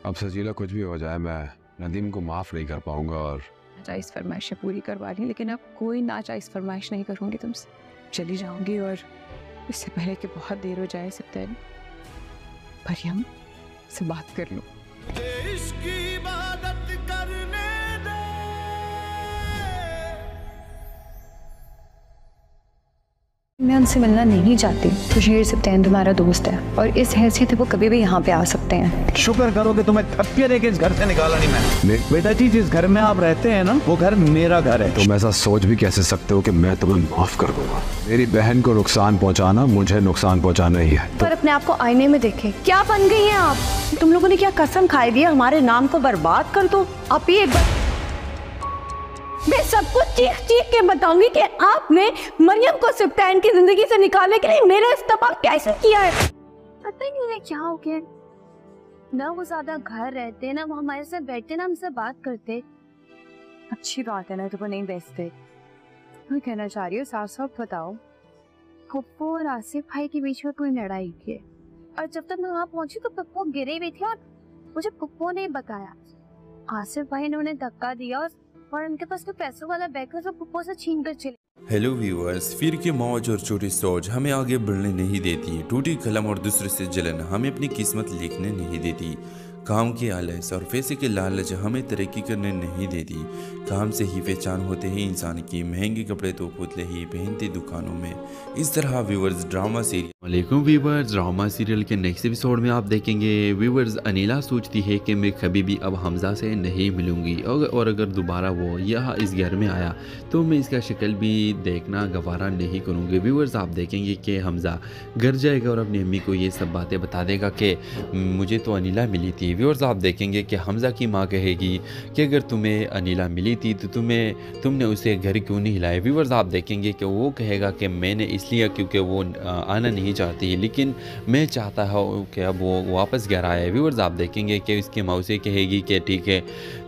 अब सजीला कुछ भी हो जाए मैं नदीम को माफ़ नहीं कर पाऊंगा। और नाजायज़ फरमाइशें पूरी करवा ली, लेकिन अब कोई नाजायज़ फरमाइश नहीं करूँगी तुमसे। चली जाऊँगी और इससे पहले कि बहुत देर हो जाए सप्ताह मरियम से बात कर लूँ। मैं उनसे मिलना नहीं चाहती। तुषार सप्ताह तुम्हारा दोस्त है और इस हैसियत वो कभी भी यहाँ पे आ सकते हैं। शुक्र करो कि तुम्हें थप्पे देके इस घर से निकाला नहीं मैंने। बेटा जी, जिस घर में आप रहते हैं ना, वो घर मेरा घर है। तुम ऐसा सोच भी कैसे सकते हो कि मैं तुम्हें माफ़ कर दूंगा? मेरी बहन को नुकसान पहुंचाना मुझे नुकसान पहुंचाना ही है। पर अपने आप को आईने में देखे, क्या बन गई हैं आप? तुम लोगों ने क्या कसम खाई दी हमारे नाम को बर्बाद कर दो? आप ही एक बार मैं सबको चीख चीख के बताऊंगी कि आपने मरियम को सिप्तान की जिंदगी से निकालने के लिए मेरा इस्तेमाल कैसे किया है। पता ही नहीं क्या हो गया, ना वो ज्यादा घर रहते, ना वो हमारे साथ बैठते, ना हमसे बात करते। अच्छी बात है ना, तुम नहीं बेचते। मैं कहना चाह रही हूँ, साफ साफ बताओ। पप्पू और आसिफ भाई के बीच में कोई लड़ाई हुई है और जब तक मैं वहाँ पहुंची तो पप्पू गिरे हुए थे और मुझे पप्पू ने बताया आसिफ भाई ने उन्हें धक्का दिया और उनके पास तो पैसों वाला बैग था जो पप्पू से छीन कर चले। हेलो व्यूअर्स, फिर की मौज और छोटी सोच हमें आगे बढ़ने नहीं देती। टूटी कलम और दूसरे से जलन हमें अपनी किस्मत लिखने नहीं देती। काम की आलस और पैसे के लालच हमें तरक्की करने नहीं देती। काम से ही पहचान होते हैं इंसान की, महंगे कपड़े तो पुतले ही पहनते दुकानों में। इस तरह viewers drama serial viewers drama serial के नेक्स्ट एपिसोड में आप देखेंगे व्यूअर्स अनिला सोचती है कि मैं कभी भी अब हमजा से नहीं मिलूंगी और अगर दोबारा वो यहाँ इस घर में आया तो मैं इसका शक्ल भी देखना गवारा नहीं करूँगी। व्यूअर्स आप देखेंगे कि हमजा घर जाएगा और अपनी अम्मी को ये सब बातें बता देगा कि मुझे तो अनिला मिली थी। व्यूअर्स आप देखेंगे कि हमजा की माँ कहेगी कि अगर तुम्हें अनिला मिली थी तो तुमने उसे घर क्यों नहीं हिलाया। व्यूअर्स आप देखेंगे कि वो कहेगा कि मैंने इसलिए क्योंकि वो आना नहीं चाहती, लेकिन मैं चाहता हूँ कि अब वो वापस घर आए। व्यूअर्स आप देखेंगे कि उसकी माँ उसे कहेगी कि ठीक है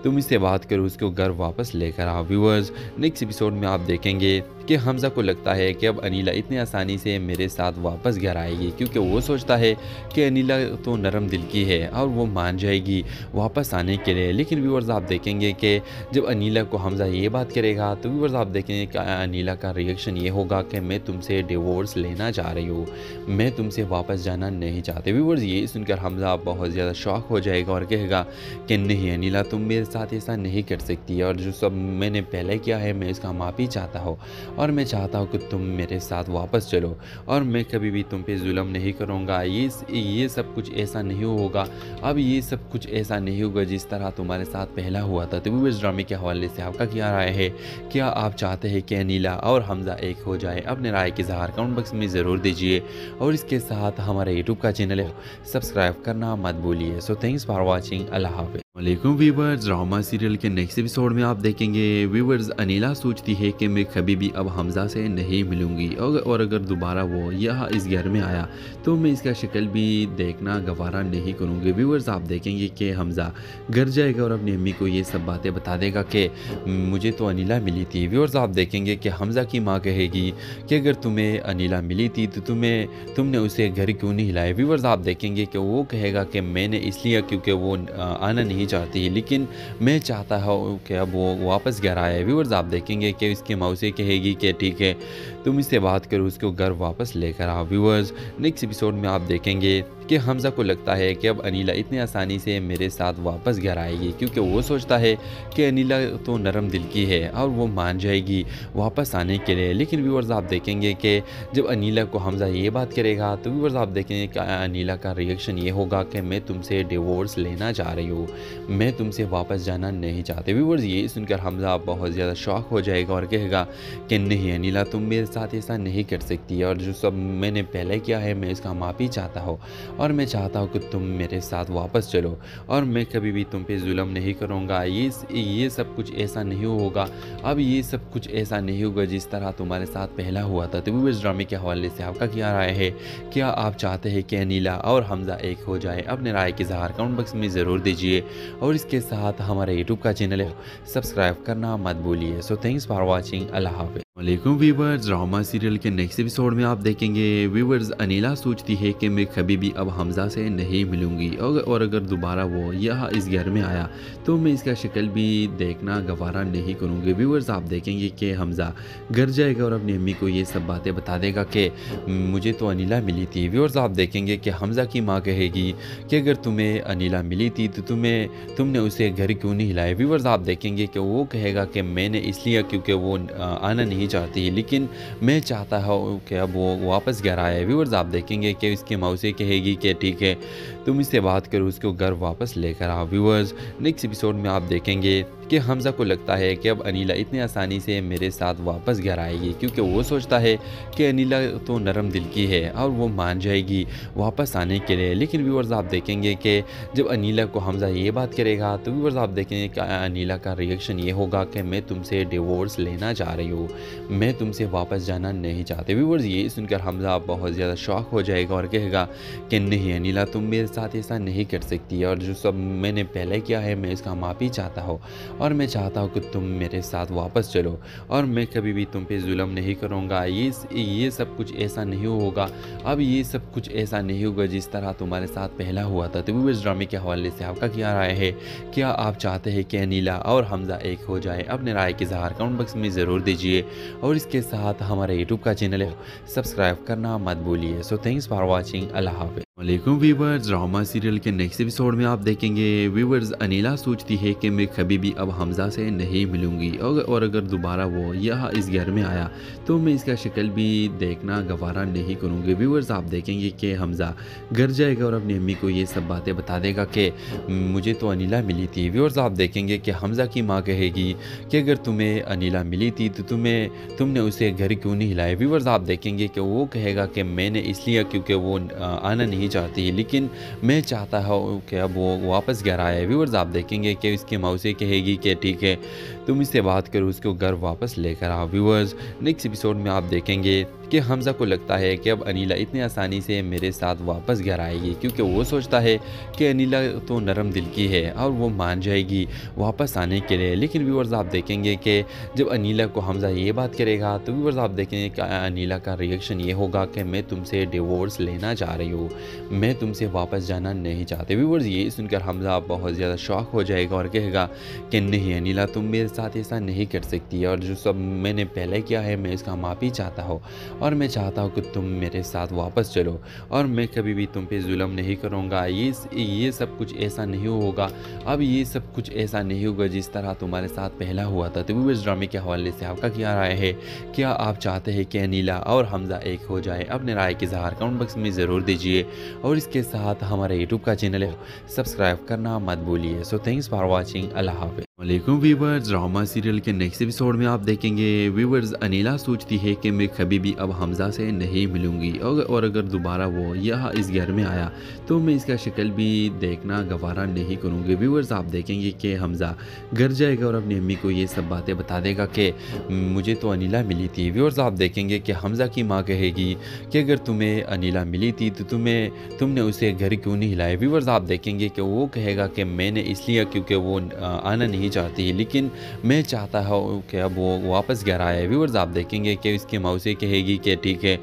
तुम इससे बात करो, उसको घर वापस लेकर आओ। व्यूअर्स नेक्स्ट एपिसोड में आप देखेंगे कि हमजा को लगता है कि अब अनिला इतनी आसानी से मेरे साथ वापस घर आएगी, क्योंकि वो सोचता है कि अनिला तो नरम दिल की है और वो मान जाएगी वापस आने के लिए। लेकिन व्यूअर्स आप देखेंगे कि जब अनिला को हमजा ये बात करेगा तो व्यूअर्स आप देखेंगे कि अनिला का रिएक्शन ये होगा कि मैं तुमसे डिवोर्स लेना चाह रही हूँ, मैं तुमसे वापस जाना नहीं चाहते। व्यूअर्स ये सुनकर हमजा बहुत ज़्यादा शॉक हो जाएगा और कहेगा कि नहीं अनिला, तुम मेरे साथ ऐसा नहीं कर सकती और जो सब मैंने पहले किया है मैं इसका माफ़ी चाहता हूँ और मैं चाहता हूँ कि तुम मेरे साथ वापस चलो और मैं कभी भी तुम पे जुल्म नहीं करूँगा। ये सब कुछ ऐसा नहीं होगा, अब ये सब कुछ ऐसा नहीं होगा जिस तरह तुम्हारे साथ पहला हुआ था। तो इस ड्रामे के हवाले से आपका क्या राय है? क्या आप चाहते हैं कि अनिला और हमजा एक हो जाए? अपने राय की इज़हार कमेंट बॉक्स में ज़रूर दीजिए और इसके साथ हमारे यूट्यूब का चैनल है सब्सक्राइब करना मत भूलिए। So thanks for watching. अल्लाह हाफ़िज़। वालेकुम व्यूअर्स, ड्रामा सीरियल के नेक्स्ट एपिसोड में आप देखेंगे व्यूअर्स अनिला सोचती है कि मैं कभी भी अब हमजा से नहीं मिलूंगी और अगर दोबारा वो यहाँ इस घर में आया तो मैं इसका शक्ल भी देखना गवारा नहीं करूँगी। व्यूअर्स आप देखेंगे कि हमजा घर जाएगा और अपनी अम्मी को ये सब बातें बता देगा कि मुझे तो अनिला मिली थी। व्यूअर्स आप देखेंगे कि हमजा की माँ कहेगी कि अगर तुम्हें अनिला मिली थी तो तुमने उसे घर क्यों नहीं हिलाया। व्यूअर्स आप देखेंगे कि वो कहेगा कि मैंने इसलिए क्योंकि वो आना नहीं चाहती, लेकिन मैं चाहता हूँ कि अब वो वापस घर आए। व्यूअर्स आप देखेंगे कि उसकी माँ उसे कहेगी कि ठीक है तुम इससे बात करो, उसको घर वापस लेकर आओ। व्यूअर्स नेक्स्ट एपिसोड में आप देखेंगे कि हमजा को लगता है कि अब अनिला इतनी आसानी से मेरे साथ वापस घर आएगी, क्योंकि वो सोचता है कि अनिला तो नरम दिल की है और वो मान जाएगी वापस आने के लिए। लेकिन व्यूअर्स आप देखेंगे कि जब अनिला को हमजा ये बात करेगा तो व्यूअर्स आप देखेंगे कि अनिला का रिएक्शन ये होगा कि मैं तुमसे डिवोर्स लेना चाह रही हूँ, मैं तुमसे वापस जाना नहीं चाहते। व्यूअर्स ये सुनकर हमजा बहुत ज़्यादा शॉक हो जाएगा और कहेगा कि नहीं अनिला, तुम मेरे साथ ऐसा नहीं कर सकती और जो सब मैंने पहले किया है मैं इसका माफ़ी चाहता हूँ और मैं चाहता हूँ कि तुम मेरे साथ वापस चलो और मैं कभी भी तुम पे जुल्म नहीं करूँगा। ये सब कुछ ऐसा नहीं होगा, अब ये सब कुछ ऐसा नहीं होगा जिस तरह तुम्हारे साथ पहला हुआ था। तो इस ड्रामे के हवाले से आपका क्या राय है? क्या आप चाहते हैं कि अनिला और हमजा एक हो जाए? अपने राय की इज़हार कमेंट बॉक्स में ज़रूर दीजिए और इसके साथ हमारे यूट्यूब का चैनल है सब्सक्राइब करना मत भूलिए। So thanks for watching. अल्लाह हाफ़िज़। वालेकुम व्यूवर्स, ड्रामा सीरियल के नेक्स्ट एपिसोड में आप देखेंगे व्यूवर्स अनीला सोचती है कि मैं कभी भी अब हमज़ा से नहीं मिलूंगी और अगर दोबारा वो यहाँ इस घर में आया तो मैं इसका शक्ल भी देखना गवारा नहीं करूँगी। व्यूवर्स आप देखेंगे कि हमज़ा घर जाएगा और अपनी अम्मी को ये सब बातें बता देगा कि मुझे तो अनीला मिली थी। व्यूवर्स आप देखेंगे कि हमज़ा की माँ कहेगी कि अगर तुम्हें अनीला मिली थी तो तुमने उसे घर क्यों नहीं हिलाया। व्यूवर्स आप देखेंगे कि वो कहेगा कि मैंने इसलिए क्योंकि वो आना नहीं चाहती है, लेकिन मैं चाहता हूँ कि अब वो वापस घर आए। व्यूवर्स आप देखेंगे कि उसकी मौसी कहेगी कि ठीक है तुम इससे बात करो, उसको घर वापस लेकर आओ। व्यूवर्स नेक्स्ट एपिसोड में आप देखेंगे कि हमज़ा को लगता है कि अब अनीला इतनी आसानी से मेरे साथ वापस घर आएगी, क्योंकि वो सोचता है कि अनीला तो नरम दिल की है और वो मान जाएगी वापस आने के लिए। लेकिन व्यूवर्स आप देखेंगे कि जब अनीला को हमज़ा ये बात करेगा तो व्यूवर्स आप देखेंगे कि अनीला का रिएक्शन ये होगा कि मैं तुमसे डिवोर्स लेना चाह रही हूँ, मैं तुमसे वापस जाना नहीं चाहते। व्यूवर्स ये सुनकर हमज़ा बहुत ज़्यादा शॉक हो जाएगा और कहेगा कि नहीं अनीला तुम मेरे साथ ऐसा नहीं कर सकती, और जो सब मैंने पहले किया है मैं इसका माफ़ी चाहता हूँ और मैं चाहता हूँ कि तुम मेरे साथ वापस चलो और मैं कभी भी तुम पे जुल्म नहीं करूँगा। ये सब कुछ ऐसा नहीं होगा, अब ये सब कुछ ऐसा नहीं होगा जिस तरह तुम्हारे साथ पहला हुआ था। तो व्यूवर्स ड्रामे के हवाले से आपका क्या राय है? क्या आप चाहते हैं कि अनीला और हमज़ा एक हो जाए? अपने राय के इज़हार कमेंट बॉक्स में ज़रूर दीजिए और इसके साथ हमारे यूट्यूब का चैनल है सब्सक्राइब करना मत भूलिए। So thanks for watching. अल्लाह हाफ़िज़। वालेकुम व्यूवर्स, ड्रामा सीरियल के नेक्स्ट एपिसोड में आप देखेंगे व्यूवर्स अनीला सोचती है कि मैं कभी भी अब हमज़ा से नहीं मिलूंगी और अगर दोबारा वो यहाँ इस घर में आया तो मैं इसका शक्ल भी देखना गवारा नहीं करूँगी। व्यूवर्स आप देखेंगे कि हमज़ा घर जाएगा और अपनी अम्मी को ये सब बातें बता देगा कि मुझे तो अनीला मिली थी। व्यूवर्स आप देखेंगे कि हमज़ा की माँ कहेगी कि अगर तुम्हें अनीला मिली थी तो तुमने उसे घर क्यों नहीं हिलाया। व्यूवर्स आप देखेंगे कि वो कहेगा कि मैंने इसलिए क्योंकि वो आना नहीं चाहती है, लेकिन मैं चाहता हूँ कि अब वो वापस घर आए। व्यूवर्स आप देखेंगे कि उसकी मौसी कहेगी कि ठीक है तुम इससे बात करो, उसको घर वापस लेकर आओ। व्यूवर्स नेक्स्ट एपिसोड में आप देखेंगे कि हमज़ा को लगता है कि अब अनीला इतनी आसानी से मेरे साथ वापस घर आएगी, क्योंकि वो सोचता है कि अनीला तो नरम दिल की है और वो मान जाएगी वापस आने के लिए। लेकिन व्यूवर्स आप देखेंगे कि जब अनीला को हमज़ा ये बात करेगा तो व्यूवर्स आप देखेंगे कि अनीला का रिएक्शन ये होगा कि मैं तुमसे डिवोर्स लेना चाह रही हूँ, मैं तुमसे वापस जाना नहीं चाहते। व्यूवर्स ये सुनकर हमज़ा बहुत ज़्यादा शॉक हो जाएगा और कहेगा कि नहीं अनीला तुम मेरे साथ ऐसा नहीं कर सकती, और जो सब मैंने पहले किया है मैं इसका माफ़ी चाहता हूँ और मैं चाहता हूँ कि तुम मेरे साथ वापस चलो और मैं कभी भी तुम पे जुल्म नहीं करूँगा। ये सब कुछ ऐसा नहीं होगा, अब ये सब कुछ ऐसा नहीं होगा जिस तरह तुम्हारे साथ पहला हुआ था। तो व्यूवर्स ड्रामे के हवाले से आपका क्या राय है? क्या आप चाहते हैं कि अनीला और हमज़ा एक हो जाए? अपने राय के इज़हार कमेंट बॉक्स में ज़रूर दीजिए और इसके साथ हमारे यूट्यूब का चैनल है सब्सक्राइब करना मत भूलिए। So thanks for watching. अल्लाह हाफ़िज़। वालेकुम व्यूवर्स, ड्रामा सीरियल के नेक्स्ट एपिसोड में आप देखेंगे व्यूवर्स अनीला सोचती है कि मैं कभी भी अब हमज़ा से नहीं मिलूंगी और अगर दोबारा वो यहाँ इस घर में आया तो मैं इसका शक्ल भी देखना गवारा नहीं करूँगी। व्यूवर्स आप देखेंगे कि हमज़ा घर जाएगा और अपनी अम्मी को ये सब बातें बता देगा कि मुझे तो अनीला मिली थी। व्यूवर्स आप देखेंगे कि हमज़ा की माँ कहेगी कि अगर तुम्हें अनीला मिली थी तो तुमने उसे घर क्यों नहीं हिलाया। व्यूवर्स आप देखेंगे कि वो कहेगा कि मैंने इसलिए क्योंकि वो आना नहीं चाहती है, लेकिन मैं चाहता हूँ कि अब वो वापस घर आए। व्यूवर्स आप देखेंगे कि उसकी मौसी कहेगी कि ठीक है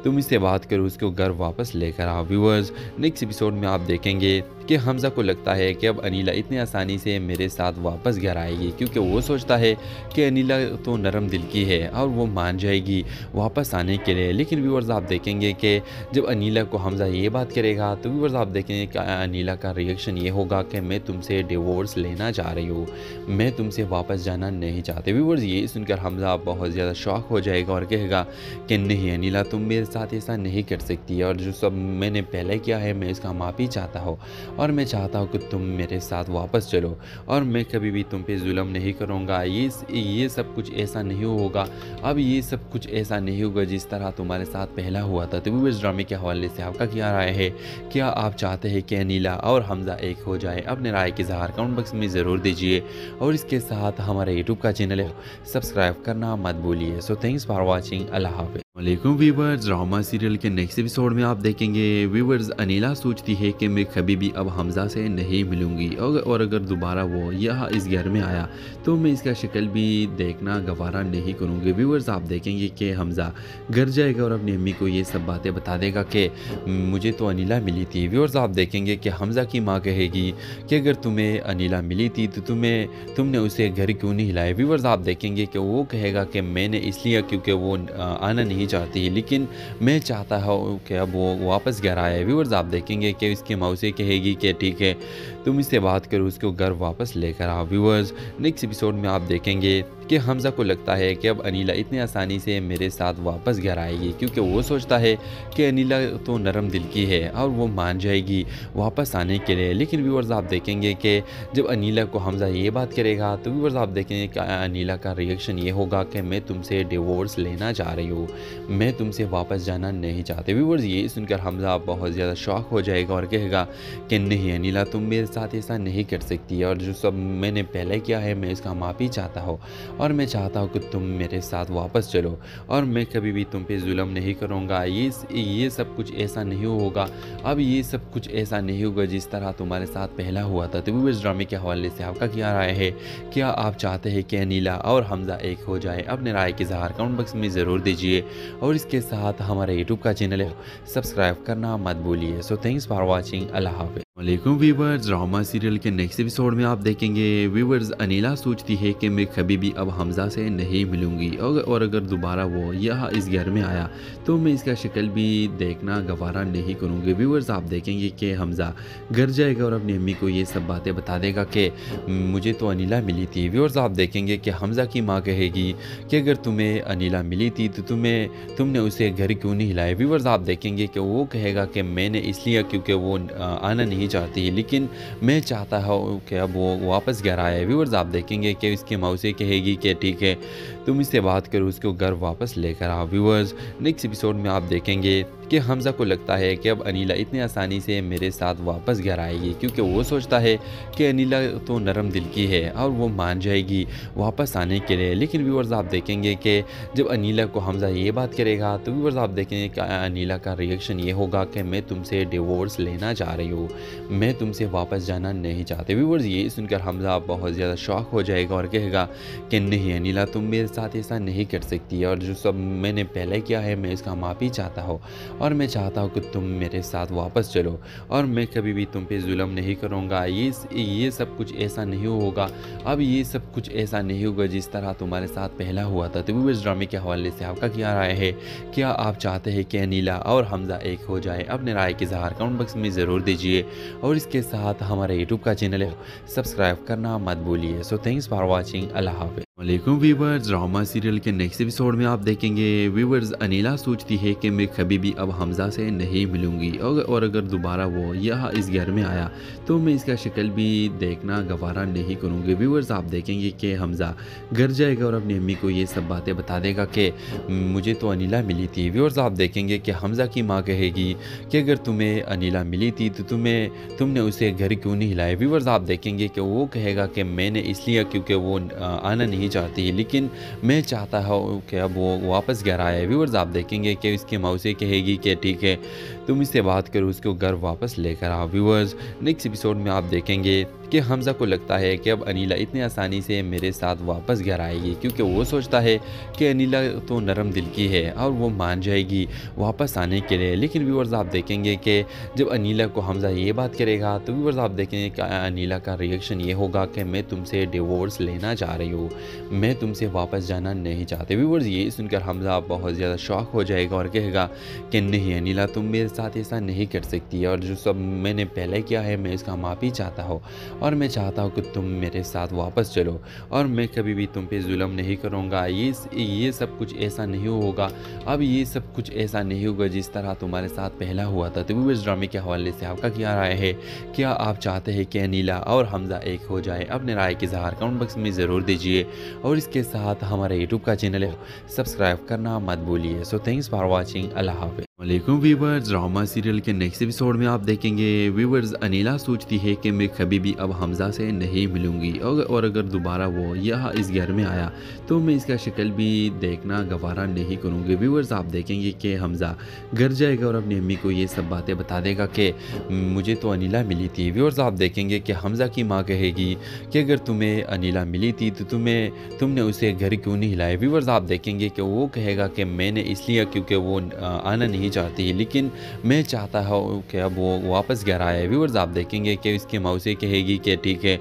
तुम इससे बात करो, उसको घर वापस लेकर आओ। व्यूवर्स नेक्स्ट एपिसोड में आप देखेंगे कि हमज़ा को लगता है कि अब अनीला इतनी आसानी से मेरे साथ वापस घर आएगी, क्योंकि वो सोचता है कि अनीला तो नरम दिल की है और वो मान जाएगी वापस आने के लिए। लेकिन व्यूवर्स आप देखेंगे कि जब अनीला को हमज़ा ये बात करेगा तो व्यूवर्स आप देखेंगे कि अनीला का रिएक्शन ये होगा कि मैं तुमसे डिवोर्स लेना चाह रही हूँ, मैं तुमसे वापस जाना नहीं चाहते। व्यूवर्स ये सुनकर हमज़ा बहुत ज़्यादा शॉक हो जाएगा और कहेगा कि नहीं अनीला तुम मेरे साथ ऐसा नहीं कर सकती, और जो सब मैंने पहले किया है मैं इसका माफ़ी चाहता हूँ और मैं चाहता हूँ कि तुम मेरे साथ वापस चलो और मैं कभी भी तुम पे जुल्म नहीं करूँगा। ये सब कुछ ऐसा नहीं होगा, अब ये सब कुछ ऐसा नहीं होगा जिस तरह तुम्हारे साथ पहला हुआ था। तो व्यूवर्स ड्रामे के हवाले से आपका क्या राय है? क्या आप चाहते हैं कि अनीला और हमज़ा एक हो जाए? अपने राय के इज़हार कमेंट बॉक्स में ज़रूर दीजिए और इसके साथ हमारे यूट्यूब का चैनल है सब्सक्राइब करना मत भूलिए। So thanks for watching. अल्लाह हाफ़िज़। वालेकुम व्यूवर्स, ड्रामा सीरियल के नेक्स्ट एपिसोड में आप देखेंगे व्यूवर्स अनीला सोचती है कि मैं कभी भी अब हमज़ा से नहीं मिलूंगी और अगर दोबारा वो यहाँ इस घर में आया तो मैं इसका शक्ल भी देखना गवारा नहीं करूँगी। व्यूवर्स आप देखेंगे कि हमज़ा घर जाएगा और अपनी अम्मी को ये सब बातें बता देगा कि मुझे तो अनीला मिली थी। व्यूवर्स आप देखेंगे कि हमज़ा की माँ कहेगी कि अगर तुम्हें अनीला मिली थी तो तुमने उसे घर क्यों नहीं हिलाया। व्यूवर्स आप देखेंगे कि वो कहेगा कि मैंने इसलिए क्योंकि वो आना नहीं चाहती है, लेकिन मैं चाहता हूँ कि अब वो वापस घर आए। व्यूवर्स आप देखेंगे कि उसकी मौसी कहेगी कि ठीक है तुम इससे बात करो, उसको घर वापस लेकर आओ। व्यूवर्स नेक्स्ट एपिसोड में आप देखेंगे कि हमज़ा को लगता है कि अब अनीला इतनी आसानी से मेरे साथ वापस घर आएगी, क्योंकि वो सोचता है कि अनीला तो नरम दिल की है और वो मान जाएगी वापस आने के लिए। लेकिन व्यूवर्स आप देखेंगे कि जब अनीला को हमज़ा ये बात करेगा तो व्यूवर्स आप देखेंगे कि अनीला का रिएक्शन ये होगा कि मैं तुमसे डिवोर्स लेना चाह रही हूँ, मैं तुमसे वापस जाना नहीं चाहते। व्यूवर्स ये सुनकर हमज़ा बहुत ज़्यादा शॉक हो जाएगा और कहेगा कि नहीं अनीला तुम मेरे साथ ऐसा नहीं कर सकती, और जो सब मैंने पहले किया है मैं इसका माफ़ी चाहता हूँ और मैं चाहता हूँ कि तुम मेरे साथ वापस चलो और मैं कभी भी तुम पे जुल्म नहीं करूँगा। ये सब कुछ ऐसा नहीं होगा, अब ये सब कुछ ऐसा नहीं होगा जिस तरह तुम्हारे साथ पहला हुआ था। तो व्यूवर्स ड्रामे के हवाले से आपका क्या राय है? क्या आप चाहते हैं कि अनीला और हमज़ा एक हो जाए? अपने राय के इज़हार कमेंट बॉक्स में ज़रूर दीजिए और इसके साथ हमारे यूट्यूब का चैनल है सब्सक्राइब करना मत भूलिए। So thanks for watching. अल्लाह हाफ़िज़। वालेकुम व्यूवर्स, ड्रामा सीरियल के नेक्स्ट एपिसोड में आप देखेंगे व्यूवर्स अनीला सोचती है कि मैं कभी भी अब हमज़ा से नहीं मिलूंगी और अगर दोबारा वो यहाँ इस घर में आया तो मैं इसका शक्ल भी देखना गवारा नहीं करूँगी। व्यूवर्स आप देखेंगे कि हमज़ा घर जाएगा और अपनी अम्मी को ये सब बातें बता देगा कि मुझे तो अनीला मिली थी। व्यूवर्स आप देखेंगे कि हमज़ा की माँ कहेगी कि अगर तुम्हें अनीला मिली थी तो तुमने उसे घर क्यों नहीं हिलाया। व्यूवर्स आप देखेंगे कि वो कहेगा कि मैंने इसलिए क्योंकि वो आना नहीं चाहती है, लेकिन मैं चाहता हूँ कि अब वो वापस घर आए। व्यूवर्स आप देखेंगे कि उसकी मौसी कहेगी कि ठीक है तुम इससे बात करो, उसको घर वापस लेकर आओ। व्यूवर्स नेक्स्ट एपिसोड में आप देखेंगे कि हमज़ा को लगता है कि अब अनीला इतनी आसानी से मेरे साथ वापस घर आएगी, क्योंकि वो सोचता है कि अनीला तो नरम दिल की है और वो मान जाएगी वापस आने के लिए। लेकिन व्यूवर्स आप देखेंगे कि जब अनीला को हमज़ा ये बात करेगा तो व्यूवर्स आप देखेंगे कि अनीला का रिएक्शन ये होगा कि मैं तुमसे डिवोर्स लेना चाह रही हूँ, मैं तुमसे वापस जाना नहीं चाहते। व्यूवर्स ये सुनकर हमज़ा बहुत ज़्यादा शॉक हो जाएगा और कहेगा कि नहीं अनीला तुम मेरे साथ ऐसा नहीं कर सकती, और जो सब मैंने पहले किया है मैं इसका माफ़ी चाहता हूँ और मैं चाहता हूँ कि तुम मेरे साथ वापस चलो और मैं कभी भी तुम पे जुल्म नहीं करूँगा। ये सब कुछ ऐसा नहीं होगा, अब ये सब कुछ ऐसा नहीं होगा जिस तरह तुम्हारे साथ पहला हुआ था। तो व्यूवर्स ड्रामे के हवाले से आपका क्या राय है? क्या आप चाहते हैं कि अनीला और हमज़ा एक हो जाए? अपने राय के इज़हार कमेंट बॉक्स में ज़रूर दीजिए और इसके साथ हमारे यूट्यूब का चैनल है सब्सक्राइब करना मत भूलिए। So thanks for watching. अल्लाह हाफ़िज़। वालेकुम व्यूवर्स, ड्रामा सीरियल के नेक्स्ट एपिसोड में आप देखेंगे व्यूवर्स अनीला सोचती है कि मैं कभी भी अब हमज़ा से नहीं मिलूंगी और अगर दोबारा वो यहाँ इस घर में आया तो मैं इसका शक्ल भी देखना गवारा नहीं करूँगी। व्यूवर्स आप देखेंगे कि हमज़ा घर जाएगा और अपनी अम्मी को ये सब बातें बता देगा कि मुझे तो अनीला मिली थी। व्यूवर्स आप देखेंगे कि हमज़ा की माँ कहेगी कि अगर तुम्हें अनीला मिली थी तो तुमने उसे घर क्यों नहीं हिलाया। व्यूवर्स आप देखेंगे कि वो कहेगा कि मैंने इसलिए क्योंकि वो आना नहीं चाहती है, लेकिन मैं चाहता हूँ कि अब वो वापस घर आए। व्यूवर्स आप देखेंगे कि उसकी मौसी कहेगी कि ठीक है तुम इससे बात करो, उसको घर वापस लेकर आओ। व्यूवर्स नेक्स्ट एपिसोड में आप देखेंगे कि हमज़ा को लगता है कि अब अनीला इतनी आसानी से मेरे साथ वापस घर आएगी, क्योंकि वो सोचता है कि अनीला तो नरम दिल की है और वो मान जाएगी वापस आने के लिए। लेकिन व्यूवर्स आप देखेंगे कि जब अनीला को हमज़ा ये बात करेगा तो व्यूवर्स आप देखेंगे कि अनीला का रिएक्शन ये होगा कि मैं तुमसे डिवोर्स लेना चाह रही हूँ, मैं तुमसे वापस जाना नहीं चाहते। व्यूवर्स ये सुनकर हमज़ा बहुत ज़्यादा शॉक हो जाएगा और कहेगा कि नहीं अनीला तुम मेरे साथ ऐसा नहीं कर सकती, और जो सब मैंने पहले किया है मैं इसका माफ़ी चाहता हूँ और मैं चाहता हूँ कि तुम मेरे साथ वापस चलो और मैं कभी भी तुम पे जुल्म नहीं करूँगा। ये सब कुछ ऐसा नहीं होगा, अब ये सब कुछ ऐसा नहीं होगा जिस तरह तुम्हारे साथ पहला हुआ था। तो व्यूवर्स ड्रामे के हवाले से आपका क्या राय है? क्या आप चाहते हैं कि अनीला और हमज़ा एक हो जाए? अपने राय के इज़हार कमेंट बॉक्स में ज़रूर दीजिए और इसके साथ हमारे यूट्यूब का चैनल है सब्सक्राइब करना मत भूलिए। So thanks for watching. अल्लाह हाफ़िज़। वालेकुम व्यूवर्स, ड्रामा सीरियल के नेक्स्ट एपिसोड में आप देखेंगे व्यूवर्स अनीला सोचती है कि मैं कभी भी अब हमज़ा से नहीं मिलूंगी और अगर दोबारा वो यहाँ इस घर में आया तो मैं इसका शक्ल भी देखना गवारा नहीं करूँगी। व्यूवर्स आप देखेंगे कि हमज़ा घर जाएगा और अपनी अम्मी को ये सब बातें बता देगा कि मुझे तो अनीला मिली थी। व्यूवर्स आप देखेंगे कि हमज़ा की माँ कहेगी कि अगर तुम्हें अनीला मिली थी तो तुमने उसे घर क्यों नहीं हिलाया। व्यूवर्स आप देखेंगे कि वो कहेगा कि मैंने इसलिए क्योंकि वो आना नहीं चाहती, लेकिन मैं चाहता हूँ कि अब वो वापस घर आए। व्यूवर्स आप देखेंगे कि इसकी माँ उसे कहेगी कि ठीक है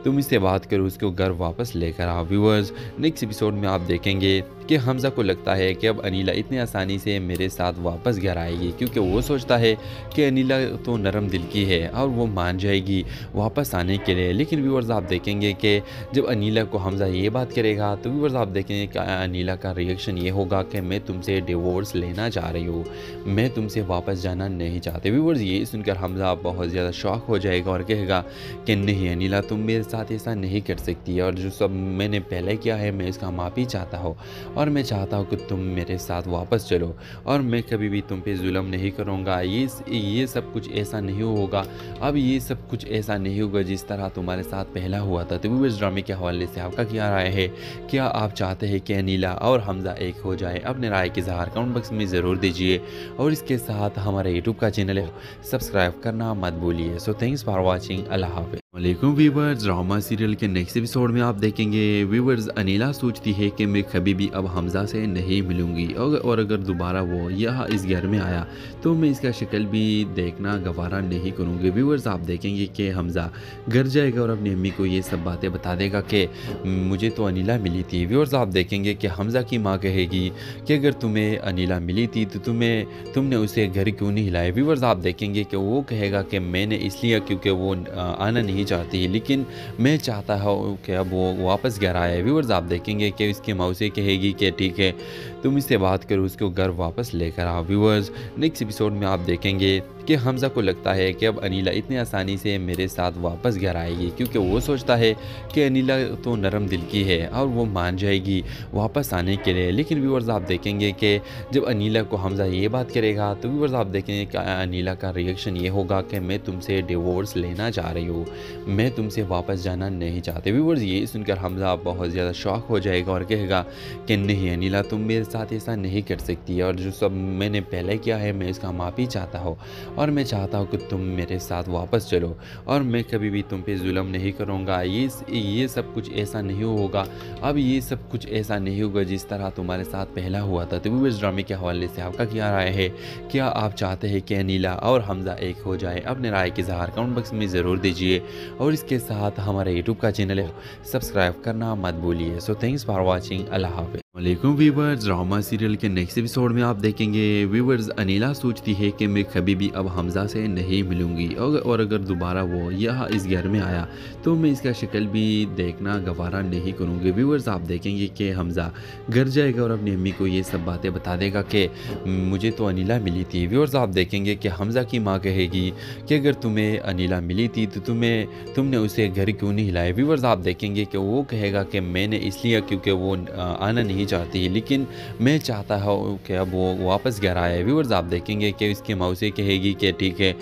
तुम इससे बात करो, उसको घर वापस लेकर आओ। व्यूवर्स नेक्स्ट एपिसोड में आप देखेंगे कि हमज़ा को लगता है कि अब अनीला इतनी आसानी से मेरे साथ वापस घर आएगी, क्योंकि वो सोचता है कि अनीला तो नरम दिल की है और वो मान जाएगी वापस आने के लिए। लेकिन व्यूवर्स आप देखेंगे कि जब अनीला को हमज़ा ये बात करेगा तो व्यूवर्स आप देखेंगे कि अनीला का रिएक्शन ये होगा कि मैं तुमसे डिवोर्स लेना चाह रही हूँ, मैं तुमसे वापस जाना नहीं चाहते। व्यूवर्स ये सुनकर हमज़ा बहुत ज़्यादा शॉक हो जाएगा और कहेगा कि नहीं अनीला तुम मेरे साथ ऐसा नहीं कर सकती, और जो सब मैंने पहले किया है मैं इसका माफ़ी चाहता हूँ और मैं चाहता हूँ कि तुम मेरे साथ वापस चलो और मैं कभी भी तुम पे जुल्म नहीं करूँगा। ये सब कुछ ऐसा नहीं होगा, अब ये सब कुछ ऐसा नहीं होगा जिस तरह तुम्हारे साथ पहला हुआ था। तो व्यूवर्स ड्रामे के हवाले से आपका क्या राय है? क्या आप चाहते हैं कि अनीला और हमज़ा एक हो जाए? अपने राय के इज़हार कमेंट बॉक्स में ज़रूर दीजिए और इसके साथ हमारे यूट्यूब का चैनल है सब्सक्राइब करना मत भूलिए। So thanks for watching. अल्लाह हाफ़िज़। वालेकुम व्यूवर्स, ड्रामा सीरियल के नेक्स्ट एपिसोड में आप देखेंगे व्यूवर्स अनीला सोचती है कि मैं कभी भी अब हमज़ा से नहीं मिलूंगी और अगर दोबारा वो यहाँ इस घर में आया तो मैं इसका शक्ल भी देखना गवारा नहीं करूँगी। व्यूवर्स आप देखेंगे कि हमज़ा घर जाएगा और अपनी अम्मी को ये सब बातें बता देगा कि मुझे तो अनीला मिली थी। व्यूवर्स आप देखेंगे कि हमज़ा की माँ कहेगी कि अगर तुम्हें अनीला मिली थी तो तुमने उसे घर क्यों नहीं हिलाया। व्यूवर्स आप देखेंगे कि वो कहेगा कि मैंने इसलिए क्योंकि वो आना नहीं चाहती, लेकिन मैं चाहता हूँ कि अब वो वापस घर आए। व्यूवर्स आप देखेंगे कि इसकी माँ उसे कहेगी कि ठीक है तुम इससे बात करो, उसको घर वापस लेकर आओ। व्यूवर्स नेक्स्ट एपिसोड में आप देखेंगे कि हमज़ा को लगता है कि अब अनीला इतनी आसानी से मेरे साथ वापस घर आएगी, क्योंकि वो सोचता है कि अनीला तो नरम दिल की है और वो मान जाएगी वापस आने के लिए। लेकिन व्यूवर्स आप देखेंगे कि जब अनीला को हमज़ा ये बात करेगा तो व्यूवर्स आप देखेंगे कि अनीला का रिएक्शन ये होगा कि मैं तुमसे डिवोर्स लेना चाह रही हूँ, मैं तुमसे वापस जाना नहीं चाहते। व्यूवर्स ये सुनकर हमज़ा बहुत ज़्यादा शॉक हो जाएगा और कहेगा कि नहीं अनीला तुम मेरे साथ ऐसा नहीं कर सकती, और जो सब मैंने पहले किया है मैं इसका माफ़ी चाहता हूँ और मैं चाहता हूँ कि तुम मेरे साथ वापस चलो और मैं कभी भी तुम पे जुल्म नहीं करूँगा। ये सब कुछ ऐसा नहीं होगा, अब ये सब कुछ ऐसा नहीं होगा जिस तरह तुम्हारे साथ पहला हुआ था। तो व्यूवर्स ड्रामे के हवाले से आपका क्या राय है? क्या आप चाहते हैं कि अनीला और हमज़ा एक हो जाए? अपने राय के इज़हार कमेंट बॉक्स में ज़रूर दीजिए और इसके साथ हमारे यूट्यूब का चैनल है सब्सक्राइब करना मत भूलिए। So thanks for watching. अल्लाह हाफ़िज़। वालेकुम व्यूवर्स, ड्रामा सीरियल के नेक्स्ट एपिसोड में आप देखेंगे व्यूवर्स अनीला सोचती है कि मैं कभी भी अब हमज़ा से नहीं मिलूंगी और अगर दोबारा वो यहाँ इस घर में आया तो मैं इसका शक्ल भी देखना गवारा नहीं करूँगी। व्यूवर्स आप देखेंगे कि हमज़ा घर जाएगा और अपनी अम्मी को ये सब बातें बता देगा कि मुझे तो अनीला मिली थी। व्यूवर्स आप देखेंगे कि हमज़ा की माँ कहेगी कि अगर तुम्हें अनीला मिली थी तो तुमने उसे घर क्यों नहीं हिलाया। व्यूवर्स आप देखेंगे कि वो कहेगा कि मैंने इसलिए क्योंकि वो आना नहीं चाहती, लेकिन मैं चाहता हूँ कि अब वो वापस घर आए। व्यूवर्स आप देखेंगे कि इसकी माँ उसे कहेगी कि ठीक है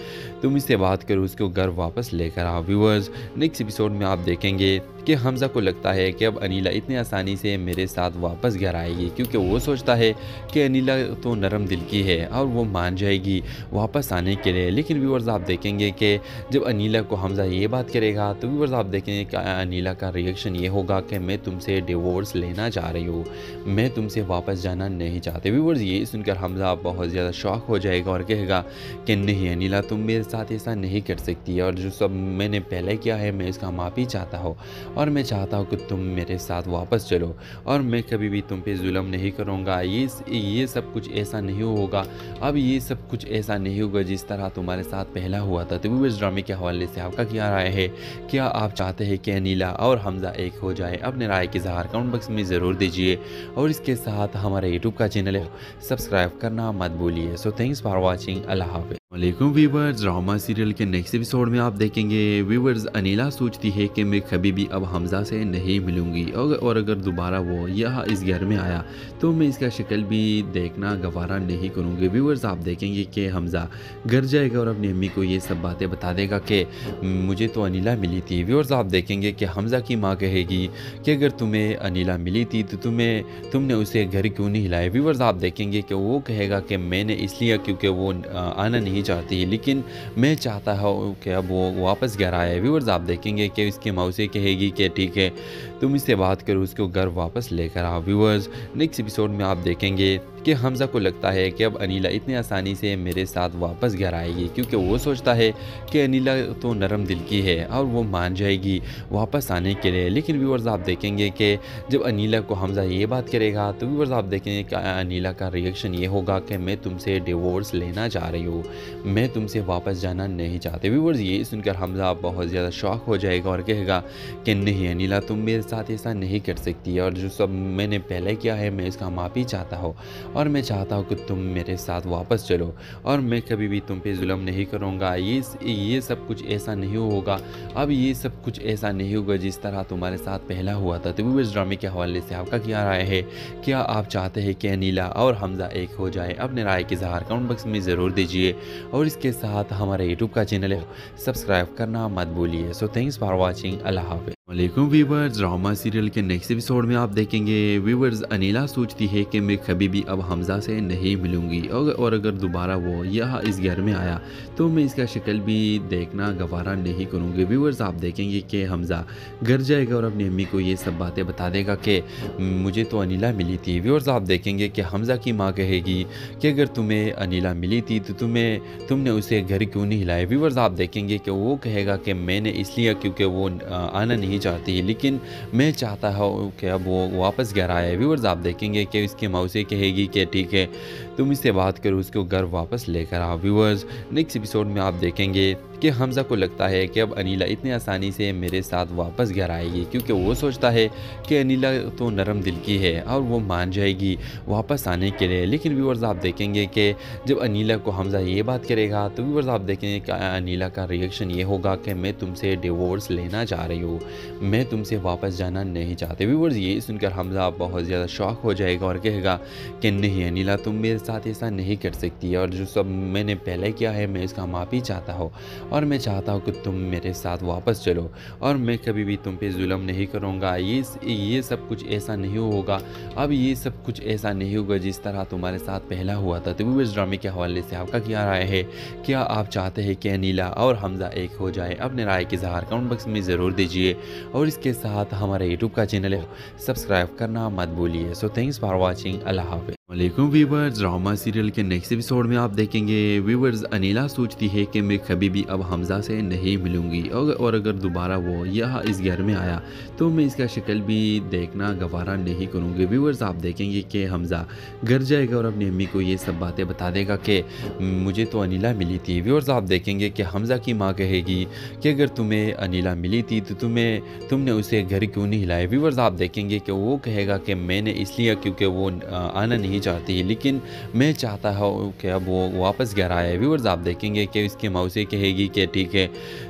तुम इससे बात करो, उसको घर वापस लेकर आओ। व्यूवर्स नेक्स्ट एपिसोड में आप देखेंगे कि हमज़ा को लगता है कि अब अनीला इतनी आसानी से मेरे साथ वापस घर आएगी, क्योंकि वो सोचता है कि अनीला तो नरम दिल की है और वो मान जाएगी वापस आने के लिए। लेकिन व्यूवर्स आप देखेंगे कि जब अनीला को हमज़ा ये बात करेगा तो व्यूवर्स आप देखेंगे कि अनीला का रिएक्शन ये होगा कि मैं तुमसे डिवोर्स लेना चाह रही हूँ, मैं तुमसे वापस जाना नहीं चाहते। व्यूवर्स ये सुनकर हमज़ा बहुत ज़्यादा शॉक हो जाएगा और कहेगा कि नहीं अनीला तुम मेरे साथ ऐसा नहीं कर सकती, और जो सब मैंने पहले किया है मैं इसका माफ़ी चाहता हूँ और मैं चाहता हूँ कि तुम मेरे साथ वापस चलो और मैं कभी भी तुम पे जुल्म नहीं करूँगा। ये सब कुछ ऐसा नहीं होगा, अब ये सब कुछ ऐसा नहीं होगा जिस तरह तुम्हारे साथ पहला हुआ था। तो व्यूवर्स ड्रामे के हवाले से आपका क्या राय है? क्या आप चाहते हैं कि अनीला और हमज़ा एक हो जाए? अपने राय के इज़हार कमेंट बॉक्स में ज़रूर दीजिए और इसके साथ हमारे यूट्यूब का चैनल है सब्सक्राइब करना मत भूलिए। So thanks for watching. अल्लाह हाफ़िज़। वालेकुम व्यूवर्स, ड्रामा सीरियल के नेक्स्ट एपिसोड में आप देखेंगे व्यूवर्स अनीला सोचती है कि मैं कभी भी अब हमज़ा से नहीं मिलूंगी और अगर दोबारा वो यहाँ इस घर में आया तो मैं इसका शक्ल भी देखना गवारा नहीं करूँगी। व्यूवर्स आप देखेंगे कि हमज़ा घर जाएगा और अपनी अम्मी को ये सब बातें बता देगा कि मुझे तो अनीला मिली थी। व्यूवर्स आप देखेंगे कि हमज़ा की माँ कहेगी कि अगर तुम्हें अनीला मिली थी तो तुमने उसे घर क्यों नहीं हिलाया। व्यूवर्स आप देखेंगे कि वो कहेगा कि मैंने इसलिए क्योंकि वो आना नहीं चाहती, लेकिन मैं चाहता हूँ कि अब वो वापस घर आए। व्यूवर्स आप देखेंगे कि इसकी मौसी कहेगी कि ठीक है तुम इससे बात करो, उसको घर वापस लेकर आओ। व्यूवर्स नेक्स्ट एपिसोड में आप देखेंगे कि हमज़ा को लगता है कि अब अनीला इतनी आसानी से मेरे साथ वापस घर आएगी, क्योंकि वो सोचता है कि अनीला तो नरम दिल की है और वो मान जाएगी वापस आने के लिए। लेकिन व्यूवर्स आप देखेंगे कि जब अनीला को हमज़ा ये बात करेगा तो व्यूवर्स आप देखेंगे कि अनीला का रिएक्शन ये होगा कि मैं तुमसे डिवोर्स लेना चाह रही हूँ, मैं तुमसे वापस जाना नहीं चाहते। व्यूवर्स ये सुनकर हमज़ा बहुत ज़्यादा शॉक हो जाएगा और कहेगा कि नहीं अनीला तुम मेरे साथ ऐसा नहीं कर सकती, और जो सब मैंने पहले किया है मैं इसका माफ़ी चाहता हूँ और मैं चाहता हूँ कि तुम मेरे साथ वापस चलो और मैं कभी भी तुम पे जुल्म नहीं करूँगा। ये सब कुछ ऐसा नहीं होगा, अब ये सब कुछ ऐसा नहीं होगा जिस तरह तुम्हारे साथ पहला हुआ था। तो व्यूवर्स ड्रामे के हवाले से आपका क्या राय है? क्या आप चाहते हैं कि अनीला और हमज़ा एक हो जाए? अपने राय के इज़हार कमेंट बॉक्स में ज़रूर दीजिए और इसके साथ हमारे यूट्यूब का चैनल है सब्सक्राइब करना मत भूलिए। So thanks for watching. अल्लाह हाफ़िज़। वालेकुम व्यूवर्स, ड्रामा सीरियल के नेक्स्ट एपिसोड में आप देखेंगे व्यूवर्स अनीला सोचती है कि मैं कभी भी अब हमज़ा से नहीं मिलूंगी और अगर दोबारा वो यहाँ इस घर में आया तो मैं इसका शक्ल भी देखना गवारा नहीं करूँगी। व्यूवर्स आप देखेंगे कि हमज़ा घर जाएगा और अपनी अम्मी को ये सब बातें बता देगा कि मुझे तो अनीला मिली थी। व्यूवर्स आप देखेंगे कि हमज़ा की माँ कहेगी कि अगर तुम्हें अनीला मिली थी तो तुमने उसे घर क्यों नहीं हिलाया। व्यूवर्स आप देखेंगे कि वो कहेगा कि मैंने इसलिए क्योंकि वो आना नहीं चाहती, लेकिन मैं चाहता हूँ कि अब वो वापस घर आए। व्यूवर्स आप देखेंगे कि इसकी मौसी कहेगी कि ठीक है तुम इससे बात करो, उसको घर वापस लेकर आओ। व्यूवर्स नेक्स्ट एपिसोड में आप देखेंगे कि हमज़ा को लगता है कि अब अनीला इतनी आसानी से मेरे साथ वापस घर आएगी, क्योंकि वो सोचता है कि अनीला तो नरम दिल की है और वो मान जाएगी वापस आने के लिए। लेकिन व्यूवर्स आप देखेंगे कि जब अनीला को हमज़ा ये बात करेगा तो व्यूवर्स आप देखेंगे कि अनीला का रिएक्शन ये होगा कि मैं तुमसे डिवोर्स लेना चाह रही हूँ, मैं तुमसे वापस जाना नहीं चाहते। व्यूवर्स ये सुनकर हमज़ा बहुत ज़्यादा शॉक हो जाएगा और कहेगा कि नहीं अनीला तुम मेरे साथ ऐसा नहीं कर सकती, और जो सब मैंने पहले किया है मैं इसका माफ़ी चाहता हूँ और मैं चाहता हूँ कि तुम मेरे साथ वापस चलो और मैं कभी भी तुम पे जुल्म नहीं करूँगा। ये सब कुछ ऐसा नहीं होगा, अब ये सब कुछ ऐसा नहीं होगा जिस तरह तुम्हारे साथ पहला हुआ था। तो व्यूवर्स ड्रामे के हवाले से आपका क्या राय है? क्या आप चाहते हैं कि अनीला और हमज़ा एक हो जाए? अपने राय के इज़हार कमेंट बॉक्स में ज़रूर दीजिए और इसके साथ हमारे यूट्यूब का चैनल है सब्सक्राइब करना मत भूलिए। So thanks for watching. अल्लाह हाफ़िज़। वालेकुम व्यूवर्स, ड्रामा सीरियल के नेक्स्ट एपिसोड में आप देखेंगे व्यूवर्स अनीला सोचती है कि मैं कभी भी अब हमज़ा से नहीं मिलूंगी और अगर दोबारा वो यहाँ इस घर में आया तो मैं इसका शक्ल भी देखना गवारा नहीं करूँगी। व्यूवर्स आप देखेंगे कि हमज़ा घर जाएगा और अपनी अम्मी को ये सब बातें बता देगा कि मुझे तो अनीला मिली थी। व्यूवर्स आप देखेंगे कि हमज़ा की माँ कहेगी कि अगर तुम्हें अनीला मिली थी तो तुमने उसे घर क्यों नहीं हिलाया। व्यूवर्स आप देखेंगे कि वो कहेगा कि मैंने इसलिए क्योंकि वो आना नहीं चाहती, लेकिन मैं चाहता हूँ कि अब वो वापस घर आए। व्यूवर्स आप देखेंगे कि इसकी मौसी कहेगी कि ठीक है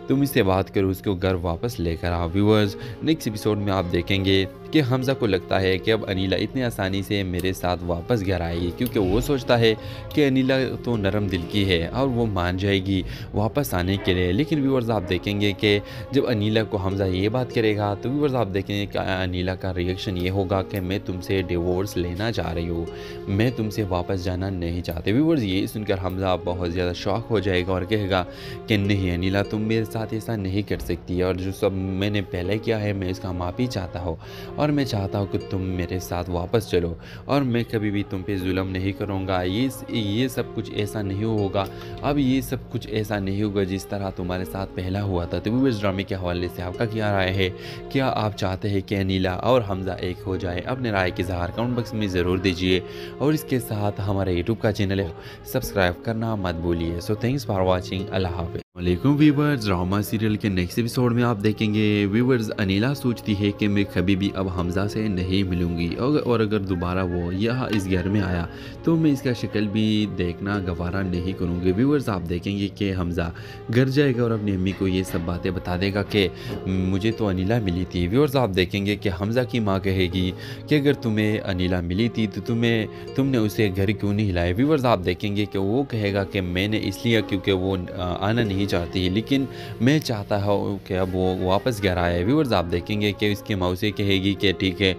तुम इससे बात करो, उसको घर वापस लेकर आओ। व्यूवर्स नेक्स्ट एपिसोड में आप देखेंगे कि हमज़ा को लगता है कि अब अनीला इतनी आसानी से मेरे साथ वापस घर आएगी, क्योंकि वो सोचता है कि अनीला तो नरम दिल की है और वो मान जाएगी वापस आने के लिए। लेकिन व्यूवर्स आप देखेंगे कि जब अनीला को हमज़ा ये बात करेगा तो व्यूवर्स आप देखेंगे कि अनीला का रिएक्शन ये होगा कि मैं तुमसे डिवोर्स लेना चाह रही हूँ, मैं तुमसे वापस जाना नहीं चाहते। व्यूवर्स ये सुनकर हमज़ा बहुत ज़्यादा शॉक हो जाएगा और कहेगा कि नहीं अनीला तुम मेरे साथ ऐसा नहीं कर सकती, और जो सब मैंने पहले किया है मैं इसका माफ़ी चाहता हूँ और मैं चाहता हूँ कि तुम मेरे साथ वापस चलो और मैं कभी भी तुम पे जुल्म नहीं करूँगा। ये सब कुछ ऐसा नहीं होगा, अब ये सब कुछ ऐसा नहीं होगा जिस तरह तुम्हारे साथ पहला हुआ था। तो व्यूवर्स ड्रामे के हवाले से आपका क्या राय है? क्या आप चाहते हैं कि अनीला और हमज़ा एक हो जाए? अपने राय के इज़हार कमेंट बॉक्स में ज़रूर दीजिए और इसके साथ हमारे यूट्यूब का चैनल है सब्सक्राइब करना मत भूलिए। So thanks for watching. अल्लाह हाफ़िज़। वालेकुम व्यूवर्स, ड्रामा सीरियल के नेक्स्ट एपिसोड में आप देखेंगे व्यूवर्स अनीला सोचती है कि मैं कभी भी अब हमज़ा से नहीं मिलूंगी और अगर दोबारा वो यहाँ इस घर में आया तो मैं इसका शक्ल भी देखना गवारा नहीं करूँगी। व्यूवर्स आप देखेंगे कि हमज़ा घर जाएगा और अपनी अम्मी को ये सब बातें बता देगा कि मुझे तो अनीला मिली थी। व्यूवर्स आप देखेंगे कि हमज़ा की माँ कहेगी कि अगर तुम्हें अनीला मिली थी तो तुमने उसे घर क्यों नहीं हिलाया। व्यूवर्स आप देखेंगे कि वो कहेगा कि मैंने इसलिए क्योंकि वो आना नहीं चाहती है, लेकिन मैं चाहता हूँ कि अब वो वापस घर आए। व्यूवर्स आप देखेंगे कि उसकी मौसी कहेगी कि ठीक है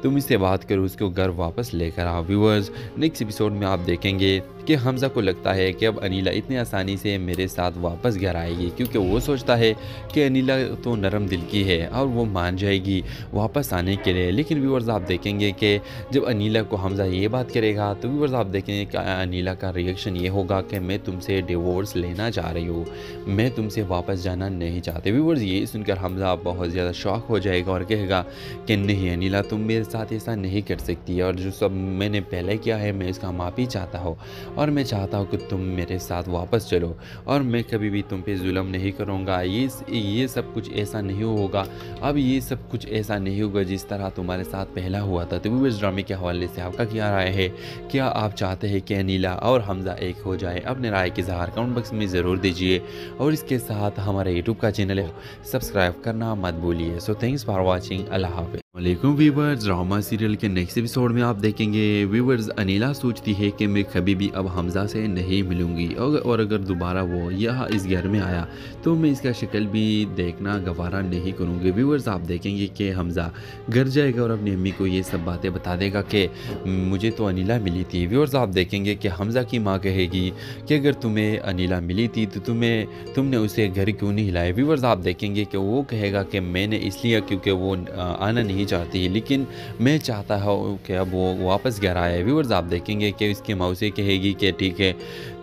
तुम इससे बात करो, उसको घर वापस लेकर आओ। व्यूवर्स नेक्स्ट एपिसोड में आप देखेंगे कि हमज़ा को लगता है कि अब अनीला इतनी आसानी से मेरे साथ वापस घर आएगी, क्योंकि वो सोचता है कि अनीला तो नरम दिल की है और वो मान जाएगी वापस आने के लिए। लेकिन व्यूवर्स आप देखेंगे कि जब अनीला को हमज़ा ये बात करेगा तो व्यूवर्स आप देखेंगे कि अनीला का रिएक्शन ये होगा कि मैं तुमसे डिवोर्स लेना चाह रही हूँ, मैं तुमसे वापस जाना नहीं चाहते। व्यूवर्स ये सुनकर हमज़ा बहुत ज़्यादा शॉक हो जाएगा और कहेगा कि नहीं अनीला तुम मेरे साथ ऐसा नहीं कर सकती, और जो सब मैंने पहले किया है मैं इसका माफ़ी चाहता हूँ और मैं चाहता हूँ कि तुम मेरे साथ वापस चलो और मैं कभी भी तुम पे जुल्म नहीं करूँगा। ये सब कुछ ऐसा नहीं होगा, अब ये सब कुछ ऐसा नहीं होगा जिस तरह तुम्हारे साथ पहला हुआ था। तो व्यूवर्स ड्रामे के हवाले से आपका क्या राय है? क्या आप चाहते हैं कि अनीला और हमज़ा एक हो जाए? अपने राय के इज़हार कमेंट बॉक्स में ज़रूर दीजिए और इसके साथ हमारे यूट्यूब का चैनल है सब्सक्राइब करना मत भूलिए। So thanks for watching. अल्लाह हाफ़िज़। वालेकुम व्यूवर्स, ड्रामा सीरियल के नेक्स्ट एपिसोड में आप देखेंगे व्यूवर्स अनीला सोचती है कि मैं कभी भी अब हमज़ा से नहीं मिलूंगी और अगर दोबारा वो यहाँ इस घर में आया तो मैं इसका शक्ल भी देखना गवारा नहीं करूँगी। व्यूवर्स आप देखेंगे कि हमज़ा घर जाएगा और अपनी अम्मी को ये सब बातें बता देगा कि मुझे तो अनीला मिली थी। व्यूवर्स आप देखेंगे कि हमज़ा की माँ कहेगी कि अगर तुम्हें अनीला मिली थी तो तुमने उसे घर क्यों नहीं हिलाया। व्यूवर्स आप देखेंगे कि वो कहेगा कि मैंने इसलिए क्योंकि वो आना नहीं चाहती है, लेकिन मैं चाहता हूँ कि अब वो वापस घर आए। व्यूवर्स आप देखेंगे कि उसकी मौसी कहेगी कि ठीक है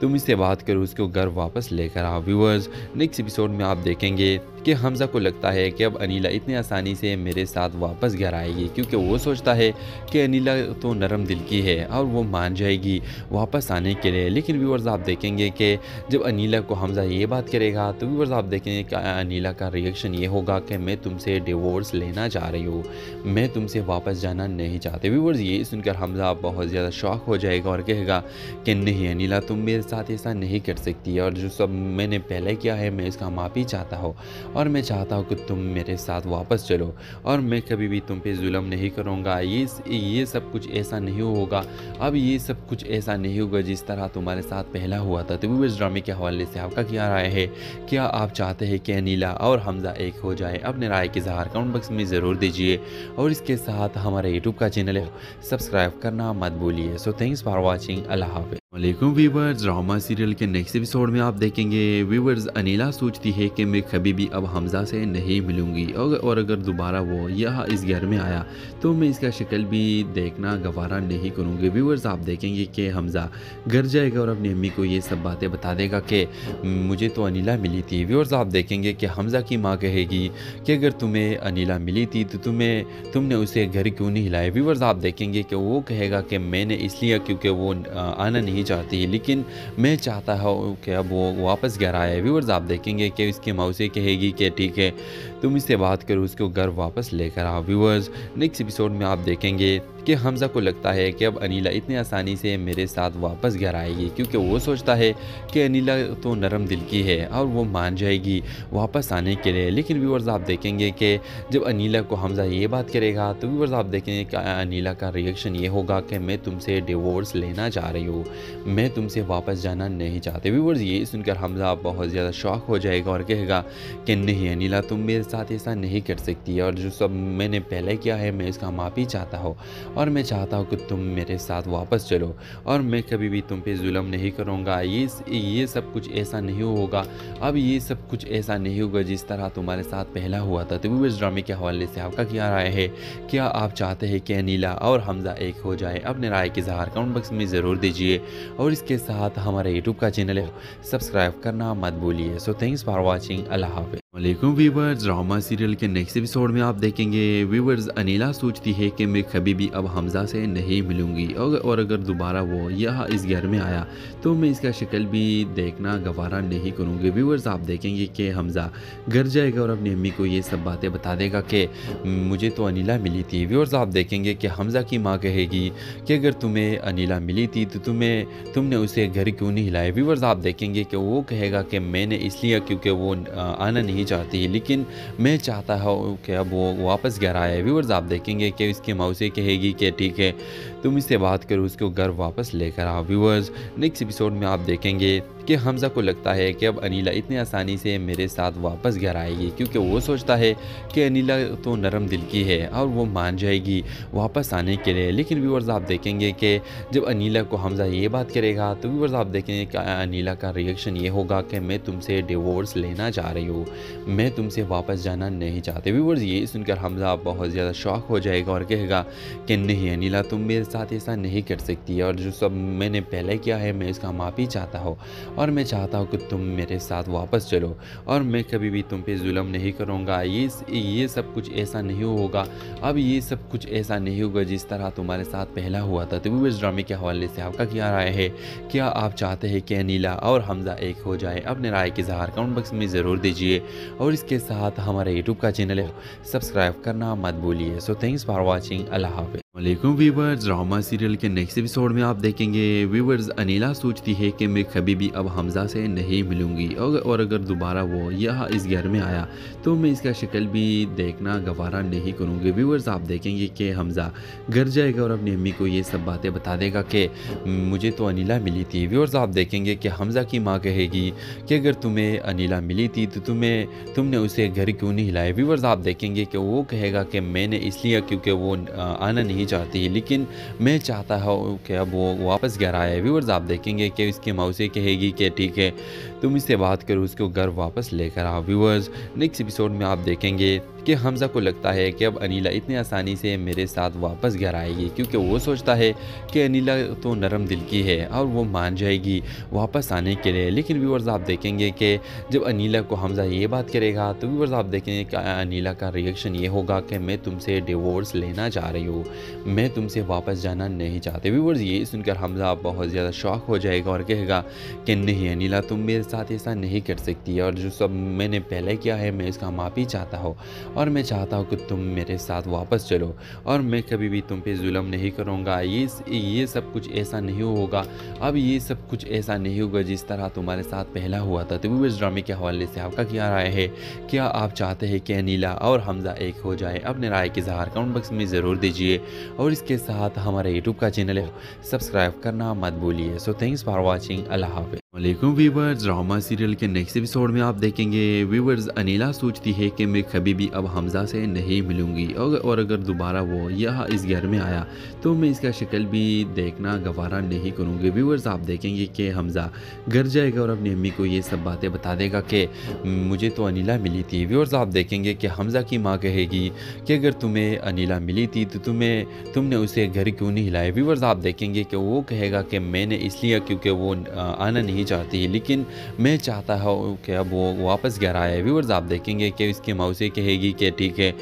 तुम इससे बात करो, उसको घर वापस लेकर आओ। व्यूवर्स नेक्स्ट एपिसोड में आप देखेंगे कि हमज़ा को लगता है कि अब अनीला इतनी आसानी से मेरे साथ वापस घर आएगी, क्योंकि वो सोचता है कि अनीला तो नरम दिल की है और वो मान जाएगी वापस आने के लिए। लेकिन व्यूवर्स आप देखेंगे कि जब अनीला को हमज़ा ये बात करेगा तो व्यूवर्स आप देखेंगे कि अनीला का रिएक्शन ये होगा कि मैं तुमसे डिवोर्स लेना चाह रही हूँ, मैं तुमसे वापस जाना नहीं चाहते। व्यूवर्स ये सुनकर हमज़ा बहुत ज़्यादा शॉक हो जाएगा और कहेगा कि नहीं अनीला तुम मेरे साथ ऐसा नहीं कर सकती, और जो सब मैंने पहले किया है मैं इसका माफ़ी चाहता हूँ और मैं चाहता हूँ कि तुम मेरे साथ वापस चलो और मैं कभी भी तुम पे जुल्म नहीं करूँगा। ये सब कुछ ऐसा नहीं होगा, अब ये सब कुछ ऐसा नहीं होगा जिस तरह तुम्हारे साथ पहला हुआ था। तो व्यूवर्स ड्रामे के हवाले से आपका क्या राय है? क्या आप चाहते हैं कि अनीला और हमज़ा एक हो जाए? अपने राय के इज़हार कमेंट बॉक्स में ज़रूर दीजिए और इसके साथ हमारे यूट्यूब का चैनल है सब्सक्राइब करना मत भूलिए। So thanks for watching. अल्लाह हाफ़िज़। वालेकुम व्यूवर्स, ड्रामा सीरियल के नेक्स्ट एपिसोड में आप देखेंगे व्यूवर्स अनीला सोचती है कि मैं कभी भी अब हमज़ा से नहीं मिलूंगी और अगर दोबारा वो यहाँ इस घर में आया तो मैं इसका शक्ल भी देखना गवारा नहीं करूँगी। व्यूवर्स आप देखेंगे कि हमज़ा घर जाएगा और अपनी अम्मी को ये सब बातें बता देगा कि मुझे तो अनीला मिली थी। व्यूवर्स आप देखेंगे कि हमज़ा की माँ कहेगी कि अगर तुम्हें अनीला मिली थी तो तुमने उसे घर क्यों नहीं हिलाया। व्यूवर्स आप देखेंगे कि वो कहेगा कि मैंने इसलिए क्योंकि वो आना नहीं चाहती है, लेकिन मैं चाहता हूँ कि अब वो वापस घर आए। व्यूवर्स आप देखेंगे कि उसकी मौसी कहेगी कि ठीक है तुम इससे बात करो, उसको घर वापस लेकर आओ। व्यूवर्स नेक्स्ट एपिसोड में आप देखेंगे कि हमज़ा को लगता है कि अब अनीला इतनी आसानी से मेरे साथ वापस घर आएगी, क्योंकि वो सोचता है कि अनीला तो नरम दिल की है और वो मान जाएगी वापस आने के लिए। लेकिन व्यूवर्स आप देखेंगे कि जब अनीला को हमज़ा ये बात करेगा तो व्यूवर्स आप देखेंगे कि अनीला का रिएक्शन ये होगा कि मैं तुमसे डिवोर्स लेना चाह रही हूँ, मैं तुमसे वापस जाना नहीं चाहते। व्यूवर्स ये सुनकर हमज़ा बहुत ज़्यादा शॉक हो जाएगा और कहेगा कि नहीं अनीला तुम मेरे साथ ऐसा नहीं कर सकती, और जो सब मैंने पहले किया है मैं इसका माफ़ी चाहता हूँ और मैं चाहता हूँ कि तुम मेरे साथ वापस चलो और मैं कभी भी तुम पे जुल्म नहीं करूँगा। ये सब कुछ ऐसा नहीं होगा, अब ये सब कुछ ऐसा नहीं होगा जिस तरह तुम्हारे साथ पहला हुआ था। तो व्यूवर्स ड्रामे के हवाले से आपका क्या राय है? क्या आप चाहते हैं कि अनीला और हमज़ा एक हो जाए? अपने राय के इज़हार कमेंट बॉक्स में ज़रूर दीजिए और इसके साथ हमारे यूट्यूब का चैनल है सब्सक्राइब करना मत भूलिए। So thanks for watching. अल्लाह हाफ़िज़। वालेकुम व्यूवर्स, ड्रामा सीरियल के नेक्स्ट एपिसोड में आप देखेंगे व्यूवर्स अनीला सोचती है कि मैं कभी भी अब हमज़ा से नहीं मिलूंगी और अगर दोबारा वो यहाँ इस घर में आया तो मैं इसका शक्ल भी देखना गवारा नहीं करूँगी। व्यूवर्स आप देखेंगे कि हमज़ा घर जाएगा और अपनी अम्मी को ये सब बातें बता देगा कि मुझे तो अनीला मिली थी। व्यूवर्स आप देखेंगे कि हमज़ा की माँ कहेगी कि अगर तुम्हें अनीला मिली थी तो तुमने उसे घर क्यों नहीं हिलाया। व्यूवर्स आप देखेंगे कि वो कहेगा कि मैंने इसलिए क्योंकि वो आना नहीं चाहती है, लेकिन मैं चाहता हूँ कि अब वो वापस घर आए। व्यूवर्स आप देखेंगे कि उसकी मौसी कहेगी कि ठीक है तुम इससे बात करो, उसको घर वापस लेकर आओ। व्यूवर्स नेक्स्ट एपिसोड में आप देखेंगे कि हमज़ा को लगता है कि अब अनीला इतनी आसानी से मेरे साथ वापस घर आएगी, क्योंकि वो सोचता है कि अनीला तो नरम दिल की है और वो मान जाएगी वापस आने के लिए। लेकिन व्यूवर्स आप देखेंगे कि जब अनीला को हमज़ा ये बात करेगा तो व्यूवर्स आप देखेंगे कि अनीला का रिएक्शन ये होगा कि मैं तुमसे डिवोर्स लेना चाह रही हूँ, मैं तुमसे वापस जाना नहीं चाहते। व्यूवर्स ये सुनकर हमज़ा बहुत ज़्यादा शॉक हो जाएगा और कहेगा कि नहीं अनीला तुम मेरे साथ ऐसा नहीं कर सकती, और जो सब मैंने पहले किया है मैं इसका माफ़ी चाहता हूँ और मैं चाहता हूँ कि तुम मेरे साथ वापस चलो और मैं कभी भी तुम पे जुल्म नहीं करूँगा। ये सब कुछ ऐसा नहीं होगा, अब ये सब कुछ ऐसा नहीं होगा जिस तरह तुम्हारे साथ पहला हुआ था। तो व्यूवर्स ड्रामे के हवाले से आपका क्या राय है? क्या आप चाहते हैं कि अनीला और हमज़ा एक हो जाए? अपने राय के इज़हार कमेंट बॉक्स में ज़रूर दीजिए और इसके साथ हमारे यूट्यूब का चैनल है सब्सक्राइब करना मत भूलिए। So thanks for watching. अल्लाह हाफ़िज़। वालेकुम व्यूवर्स, ड्रामा सीरियल के नेक्स्ट एपिसोड में आप देखेंगे व्यूवर्स अनीला सोचती है कि मैं कभी भी अब हमज़ा से नहीं मिलूंगी और अगर दोबारा वो यहाँ इस घर में आया तो मैं इसका शक्ल भी देखना गवारा नहीं करूँगी। व्यूवर्स आप देखेंगे कि हमज़ा घर जाएगा और अपनी अम्मी को ये सब बातें बता देगा कि मुझे तो अनीला मिली थी। व्यूवर्स आप देखेंगे कि हमज़ा की माँ कहेगी कि अगर तुम्हें अनीला मिली थी तो तुमने उसे घर क्यों नहीं हिलाया। व्यूवर्स आप देखेंगे कि वो कहेगा कि मैंने इसलिए क्योंकि वो आना नहीं चाहती है, लेकिन मैं चाहता हूँ कि अब वो वापस घर आए। व्यूवर्स आप देखेंगे कि उसकी मौसी कहेगी कि ठीक है तुम इससे बात करो, उसको घर वापस लेकर आओ। व्यूवर्स नेक्स्ट एपिसोड में आप देखेंगे कि हमज़ा को लगता है कि अब अनीला इतनी आसानी से मेरे साथ वापस घर आएगी, क्योंकि वो सोचता है कि अनीला तो नरम दिल की है और वो मान जाएगी वापस आने के लिए। लेकिन व्यूवर्स आप देखेंगे कि जब अनीला को हमज़ा ये बात करेगा तो व्यूवर्स आप देखेंगे कि अनीला का रिएक्शन ये होगा कि मैं तुमसे डिवोर्स लेना चाह रही हूँ, मैं तुमसे वापस जाना नहीं चाहते। व्यूवर्स ये सुनकर हमज़ा बहुत ज़्यादा शॉक हो जाएगा और कहेगा कि नहीं अनीला तुम मेरे साथ ऐसा नहीं कर सकती, और जो सब मैंने पहले किया है मैं इसका माफ़ी चाहता हूँ और मैं चाहता हूँ कि तुम मेरे साथ वापस चलो और मैं कभी भी तुम पे जुल्म नहीं करूँगा। ये सब कुछ ऐसा नहीं होगा, अब ये सब कुछ ऐसा नहीं होगा जिस तरह तुम्हारे साथ पहला हुआ था। तो व्यूवर्स ड्रामे के हवाले से आपका क्या राय है? क्या आप चाहते हैं कि अनीला और हमज़ा एक हो जाए? अपने राय के इज़हार कमेंट बॉक्स में ज़रूर दीजिए और इसके साथ हमारे यूट्यूब का चैनल है सब्सक्राइब करना मत भूलिए। So thanks for watching. अल्लाह हाफ़िज़। वालेकुम व्यूवर्स, ड्रामा सीरियल के नेक्स्ट एपिसोड में आप देखेंगे व्यूवर्स अनीला सोचती है कि मैं कभी भी अब हमज़ा से नहीं मिलूंगी और अगर दोबारा वो यहाँ इस घर में आया तो मैं इसका शक्ल भी देखना गवारा नहीं करूँगी। व्यूवर्स आप देखेंगे कि हमज़ा घर जाएगा और अपनी अम्मी को ये सब बातें बता देगा कि मुझे तो अनीला मिली थी। व्यूवर्स आप देखेंगे कि हमज़ा की माँ कहेगी कि अगर तुम्हें अनीला मिली थी तो तुमने उसे घर क्यों नहीं हिलाया। व्यूवर्स आप देखेंगे कि वो कहेगा कि मैंने इसलिए क्योंकि वो आना नहीं चाहती है, लेकिन मैं चाहता हूँ कि अब वो वापस घर आए। व्यूवर्स आप देखेंगे कि उसकी मौसी कहेगी कि ठीक है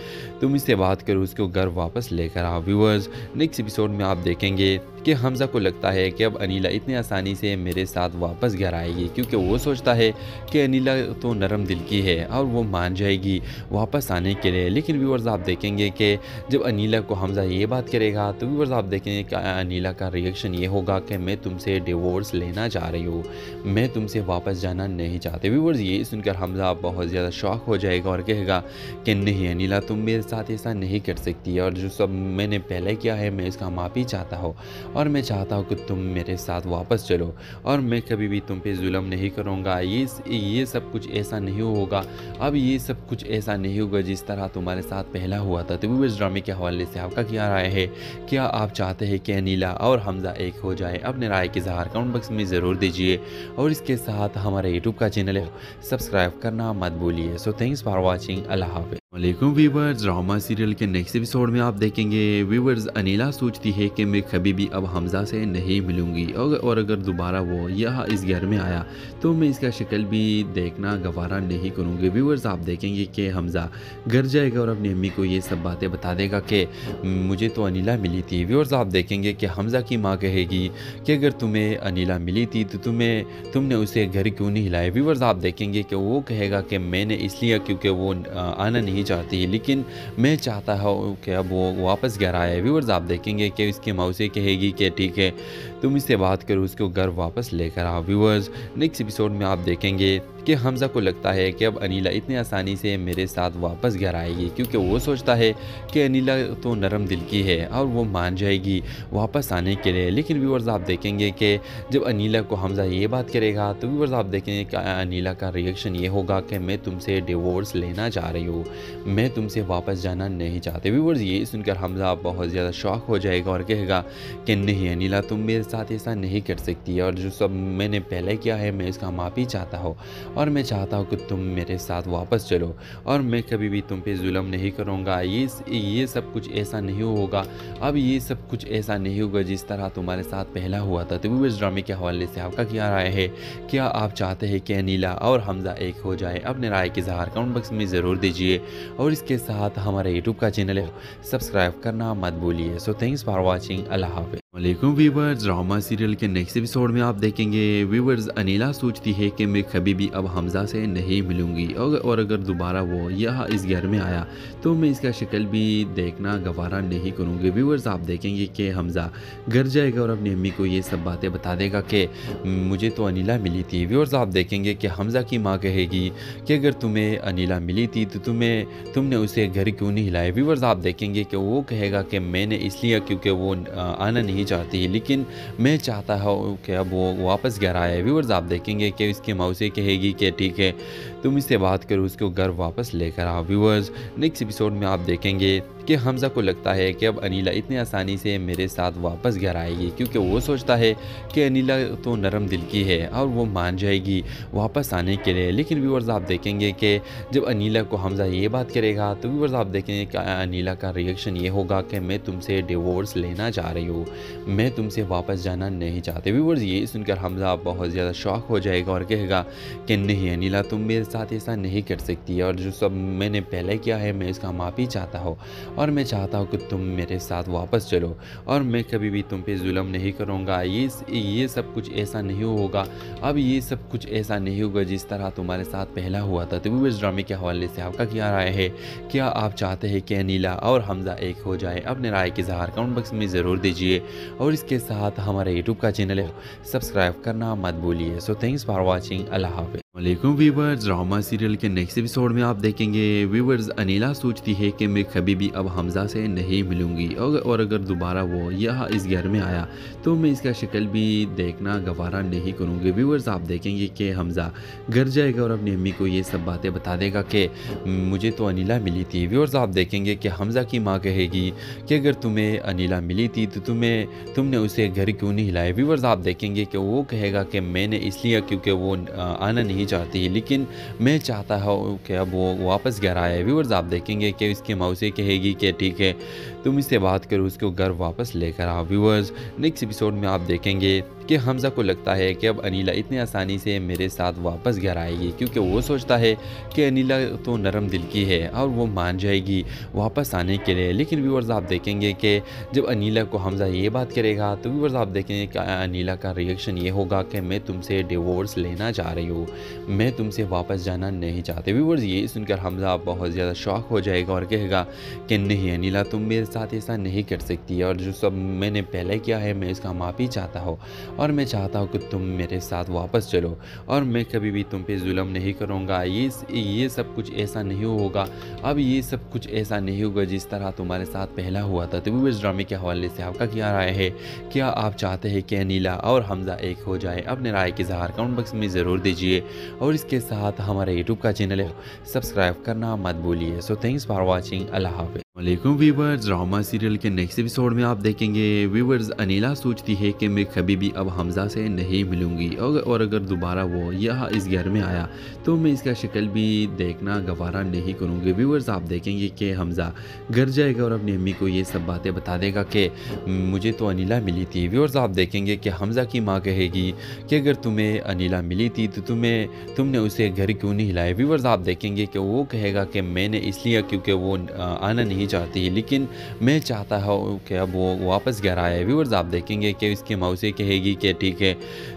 तुम इससे बात करो, उसको घर वापस लेकर आओ। व्यूवर्स नेक्स्ट एपिसोड में आप देखेंगे कि हमज़ा को लगता है कि अब अनीला इतनी आसानी से मेरे साथ वापस घर आएगी, क्योंकि वो सोचता है कि अनीला तो नरम दिल की है और वो मान जाएगी वापस आने के लिए। लेकिन व्यूवर्स आप देखेंगे कि जब अनीला को हमज़ा ये बात करेगा तो व्यूवर्स आप देखेंगे कि अनीला का रिएक्शन ये होगा कि मैं तुमसे डिवोर्स लेना चाह रही हूँ, मैं तुमसे वापस जाना नहीं चाहते। व्यूवर्स ये सुनकर हमज़ा बहुत ज़्यादा शॉक हो जाएगा और कहेगा कि नहीं अनीला तुम मेरे साथ ऐसा नहीं कर सकती, और जो सब मैंने पहले किया है मैं इसका माफ़ी चाहता हूँ और मैं चाहता हूँ कि तुम मेरे साथ वापस चलो और मैं कभी भी तुम पे जुल्म नहीं करूँगा। ये सब कुछ ऐसा नहीं होगा, अब ये सब कुछ ऐसा नहीं होगा जिस तरह तुम्हारे साथ पहला हुआ था। तो व्यूवर्स ड्रामे के हवाले से आपका क्या राय है? क्या आप चाहते हैं कि अनीला और हमज़ा एक हो जाए? अपने राय के इज़हार कमेंट बॉक्स में ज़रूर दीजिए और इसके साथ हमारे यूट्यूब का चैनल है सब्सक्राइब करना मत भूलिए। So thanks for watching. अल्लाह हाफ़िज़। वालेकुम व्यूवर्स, ड्रामा सीरियल के नेक्स्ट एपिसोड में आप देखेंगे व्यूवर्स अनीला सोचती है कि मैं कभी भी अब हमज़ा से नहीं मिलूंगी और अगर दोबारा वो यहाँ इस घर में आया तो मैं इसका शक्ल भी देखना गवारा नहीं करूँगी। व्यूवर्स आप देखेंगे कि हमज़ा घर जाएगा और अपनी अम्मी को ये सब बातें बता देगा कि मुझे तो अनीला मिली थी। व्यूवर्स आप देखेंगे कि हमज़ा की माँ कहेगी कि अगर तुम्हें अनीला मिली थी तो तुमने उसे घर क्यों नहीं हिलाया। व्यूवर्स आप देखेंगे कि वो कहेगा कि मैंने इसलिए क्योंकि वो आना नहीं चाहती है, लेकिन मैं चाहता हूँ कि अब वो वापस घर आए। व्यूवर्स आप देखेंगे कि उसकी मौसी कहेगी कि ठीक है तुम इससे बात करो, उसको घर वापस लेकर आओ। व्यूवर्स नेक्स्ट एपिसोड में आप देखेंगे कि हमज़ा को लगता है कि अब अनीला इतनी आसानी से मेरे साथ वापस घर आएगी, क्योंकि वो सोचता है कि अनीला तो नरम दिल की है और वो मान जाएगी वापस आने के लिए। लेकिन व्यूवर्स आप देखेंगे कि जब अनीला को हमज़ा ये बात करेगा तो व्यूवर्स आप देखेंगे कि अनीला का रिएक्शन ये होगा कि मैं तुमसे डिवोर्स लेना चाह रही हूँ, मैं तुमसे वापस जाना नहीं चाहते। व्यूवर्स ये सुनकर हमज़ा बहुत ज़्यादा शॉक हो जाएगा और कहेगा कि नहीं अनीला तुम मेरे साथ ऐसा नहीं कर सकती, और जो सब मैंने पहले किया है मैं इसका माफ़ी चाहता हूँ और मैं चाहता हूँ कि तुम मेरे साथ वापस चलो और मैं कभी भी तुम पे जुल्म नहीं करूँगा। ये सब कुछ ऐसा नहीं होगा, अब ये सब कुछ ऐसा नहीं होगा जिस तरह तुम्हारे साथ पहला हुआ था। तो व्यूवर्स ड्रामे के हवाले से आपका क्या राय है? क्या आप चाहते हैं कि अनीला और हमज़ा एक हो जाए? अपने राय के इज़हार कमेंट बॉक्स में ज़रूर दीजिए और इसके साथ हमारे यूट्यूब का चैनल है सब्सक्राइब करना मत भूलिए। So thanks for watching. अल्लाह हाफ़िज़। वालेकुम व्यूवर्स, ड्रामा सीरियल के नेक्स्ट एपिसोड में आप देखेंगे व्यूवर्स अनीला सोचती है कि मैं कभी भी अब हमज़ा से नहीं मिलूंगी और अगर दोबारा वो यहाँ इस घर में आया तो मैं इसका शक्ल भी देखना गवारा नहीं करूँगी। व्यूवर्स आप देखेंगे कि हमज़ा घर जाएगा और अपनी अम्मी को ये सब बातें बता देगा कि मुझे तो अनीला मिली थी। व्यूवर्स आप देखेंगे कि हमज़ा की माँ कहेगी कि अगर तुम्हें अनीला मिली थी तो तुमने उसे घर क्यों नहीं हिलाया। व्यूवर्स आप देखेंगे कि वो कहेगा कि मैंने इसलिए क्योंकि वो आना नहीं चाहती है, लेकिन मैं चाहता हूँ कि अब वो वापस घर आए। व्यूवर्स आप देखेंगे कि उसकी मौसी कहेगी कि ठीक है तुम इससे बात करो, उसको घर वापस लेकर आओ। व्यूवर्स नेक्स्ट एपिसोड में आप देखेंगे कि हमज़ा को लगता है कि अब अनीला इतनी आसानी से मेरे साथ वापस घर आएगी, क्योंकि वो सोचता है कि अनीला तो नरम दिल की है और वो मान जाएगी वापस आने के लिए। लेकिन व्यूवर्स आप देखेंगे कि जब अनीला को हमज़ा ये बात करेगा तो व्यूवर्स आप देखेंगे कि अनीला का रिएक्शन ये होगा कि मैं तुमसे डिवोर्स लेना चाह रही हूँ, मैं तुमसे वापस जाना नहीं चाहते। व्यूवर्स ये सुनकर हमज़ा बहुत ज़्यादा शॉक हो जाएगा और कहेगा कि नहीं अनीला तुम मेरे साथ ऐसा नहीं कर सकती, और जो सब मैंने पहले किया है मैं इसका माफ़ी चाहता हूँ और मैं चाहता हूँ कि तुम मेरे साथ वापस चलो और मैं कभी भी तुम पे जुल्म नहीं करूँगा। ये सब कुछ ऐसा नहीं होगा, अब ये सब कुछ ऐसा नहीं होगा जिस तरह तुम्हारे साथ पहला हुआ था। तो व्यूवर्स ड्रामे के हवाले से आपका क्या राय है? क्या आप चाहते हैं कि अनीला और हमज़ा एक हो जाए? अपने राय के इज़हार कमेंट बॉक्स में ज़रूर दीजिए और इसके साथ हमारे यूट्यूब का चैनल है सब्सक्राइब करना मत भूलिए। So thanks for watching. अल्लाह हाफ़िज़। वालेकुम व्यूवर्स, ड्रामा सीरियल के नेक्स्ट एपिसोड में आप देखेंगे व्यूवर्स अनीला सोचती है कि मैं कभी भी अब हमज़ा से नहीं मिलूंगी और अगर दोबारा वो यहाँ इस घर में आया तो मैं इसका शक्ल भी देखना गवारा नहीं करूँगी। व्यूवर्स आप देखेंगे कि हमज़ा घर जाएगा और अपनी अम्मी को ये सब बातें बता देगा कि मुझे तो अनीला मिली थी। व्यूवर्स आप देखेंगे कि हमज़ा की माँ कहेगी कि अगर तुम्हें अनीला मिली थी तो तुमने उसे घर क्यों नहीं हिलाया। व्यूवर्स आप देखेंगे कि वो कहेगा कि मैंने इसलिए क्योंकि वो आना नहीं चाहती है, लेकिन मैं चाहता हूँ कि अब वो वापस घर आए। व्यूवर्स आप देखेंगे कि उसकी मौसी कहेगी कि ठीक है तुम इससे बात करो, उसको घर वापस लेकर आओ। व्यूवर्स नेक्स्ट एपिसोड में आप देखेंगे कि हमज़ा को लगता है कि अब अनीला इतनी आसानी से मेरे साथ वापस घर आएगी, क्योंकि वो सोचता है कि अनीला तो नरम दिल की है और वो मान जाएगी वापस आने के लिए। लेकिन व्यूवर्स आप देखेंगे कि जब अनीला को हमज़ा ये बात करेगा तो व्यूवर्स आप देखेंगे कि अनीला का रिएक्शन ये होगा कि मैं तुमसे डिवोर्स लेना चाह रही हूँ, मैं तुमसे वापस जाना नहीं चाहते। व्यूवर्स ये सुनकर हमज़ा बहुत ज़्यादा शॉक हो जाएगा और कहेगा कि नहीं अनीला तुम मेरे साथ ऐसा नहीं कर सकती, और जो सब मैंने पहले किया है मैं इसका माफ़ी चाहता हूँ और मैं चाहता हूँ कि तुम मेरे साथ वापस चलो और मैं कभी भी तुम पे जुल्म नहीं करूँगा। ये सब कुछ ऐसा नहीं होगा, अब ये सब कुछ ऐसा नहीं होगा जिस तरह तुम्हारे साथ पहला हुआ था। तो व्यूवर्स ड्रामे के हवाले से आपका क्या राय है? क्या आप चाहते हैं कि अनीला और हमज़ा एक हो जाए? अपने राय के इज़हार कमेंट बॉक्स में ज़रूर दीजिए और इसके साथ हमारे यूट्यूब का चैनल है सब्सक्राइब करना मत भूलिए। So thanks for watching. अल्लाह हाफ़िज़। वालेकुम व्यूवर्स, ड्रामा सीरियल के नेक्स्ट एपिसोड में आप देखेंगे व्यूवर्स अनिला सोचती है कि मैं कभी भी अब हमज़ा से नहीं मिलूंगी और अगर दोबारा वो यहाँ इस घर में आया तो मैं इसका शक्ल भी देखना गवारा नहीं करूँगी। व्यूवर्स आप देखेंगे कि हमज़ा घर जाएगा और अपनी अम्मी को ये सब बातें बता देगा कि मुझे तो अनिला मिली थी। व्यूवर्स आप देखेंगे कि हमज़ा की माँ कहेगी कि अगर तुम्हें अनिला मिली थी तो तुमने उसे घर क्यों नहीं हिलाया। व्यूवर्स आप देखेंगे कि वो कहेगा कि मैंने इसलिए क्योंकि वो आना नहीं चाहती, लेकिन मैं चाहता हूँ कि अब वो वापस घर आए। व्यूवर्स आप देखेंगे कि इसकी माँ उसे कहेगी कि ठीक है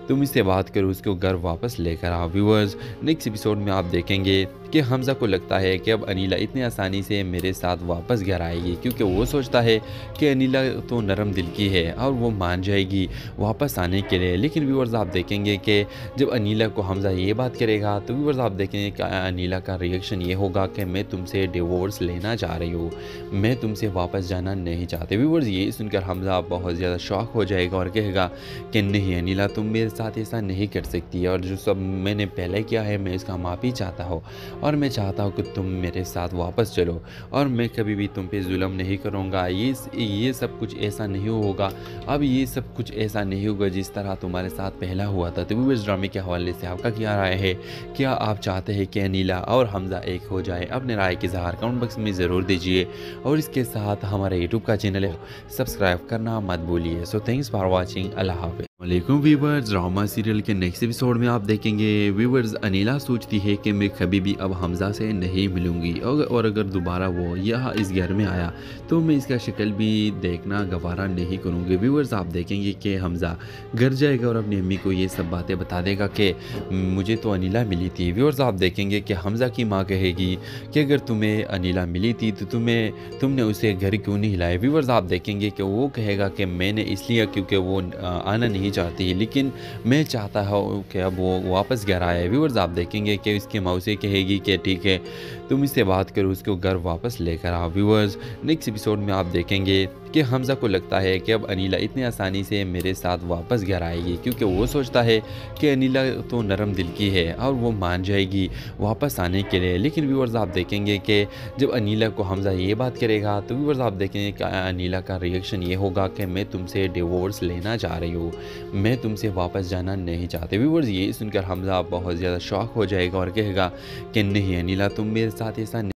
तुम इससे बात करो, उसको घर वापस लेकर आओ। व्यूवर्स नेक्स्ट एपिसोड में आप देखेंगे कि हमज़ा को लगता है कि अब अनिला इतनी आसानी से मेरे साथ वापस घर आएगी, क्योंकि वो सोचता है कि अनिला तो नरम दिल की है और वो मान जाएगी वापस आने के लिए। लेकिन व्यूवर्स आप देखेंगे कि जब अनिला को हमज़ा ये बात करेगा तो व्यूवर्स आप देखेंगे कि अनिला का रिएक्शन ये होगा कि मैं तुमसे डिवोर्स लेना चाह रही हूँ, मैं तुमसे वापस जाना नहीं चाहते। व्यूवर्स ये सुनकर हमज़ा बहुत ज़्यादा शॉक हो जाएगा और कहेगा कि नहीं अनिला तुम मेरे साथ ऐसा नहीं कर सकती, और जो सब मैंने पहले किया है मैं इसका माफ़ी चाहता हूँ और मैं चाहता हूँ कि तुम मेरे साथ वापस चलो और मैं कभी भी तुम पे जुल्म नहीं करूँगा। ये सब कुछ ऐसा नहीं होगा, अब ये सब कुछ ऐसा नहीं होगा जिस तरह तुम्हारे साथ पहला हुआ था। तो व्यूवर्स ड्रामे के हवाले से आपका क्या राय है? क्या आप चाहते हैं कि अनिला और हमज़ा एक हो जाए? अपने राय के इज़हार कमेंट बॉक्स में ज़रूर दीजिए और इसके साथ हमारे यूट्यूब का चैनल है सब्सक्राइब करना मत भूलिए। So thanks for watching. अल्लाह हाफ़िज़। वालेकुम व्यूवर्स, ड्रामा सीरियल के नेक्स्ट एपिसोड में आप देखेंगे व्यूवर्स अनिला सोचती है कि मैं कभी भी अब हमज़ा से नहीं मिलूंगी और अगर दोबारा वो यहाँ इस घर में आया तो मैं इसका शक्ल भी देखना गवारा नहीं करूँगी। व्यूवर्स आप देखेंगे कि हमज़ा घर जाएगा और अपनी अम्मी को ये सब बातें बता देगा कि मुझे तो अनिला मिली थी। व्यूवर्स आप देखेंगे कि हमज़ा की माँ कहेगी कि अगर तुम्हें अनिला मिली थी तो तुमने उसे घर क्यों नहीं हिलाया। व्यूवर्स आप देखेंगे कि वो कहेगा कि मैंने इसलिए क्योंकि वो आना नहीं चाहती, लेकिन मैं चाहता हूँ कि अब वो वापस घर आए। व्यूवर्स आप देखेंगे कि इसकी माँ उसे कहेगी कि ठीक है तुम इससे बात करो, उसको घर वापस लेकर आओ। व्यूवर्स नेक्स्ट एपिसोड में आप देखेंगे कि हमज़ा को लगता है कि अब अनिला इतनी आसानी से मेरे साथ वापस घर आएगी, क्योंकि वो सोचता है कि अनिला तो नरम दिल की है और वो मान जाएगी वापस आने के लिए। लेकिन व्यूवर्स आप देखेंगे कि जब अनिला को हमज़ा ये बात करेगा तो व्यूवर्स आप देखेंगे कि अनिला का रिएक्शन ये होगा कि मैं तुमसे डिवोर्स लेना चाह रही हूँ, मैं तुमसे वापस जाना नहीं चाहते। व्यूवर्स ये सुनकर हमज़ा बहुत ज़्यादा शॉक हो जाएगा और कहेगा कि नहीं अनिला तुम मेरे साथ ऐसा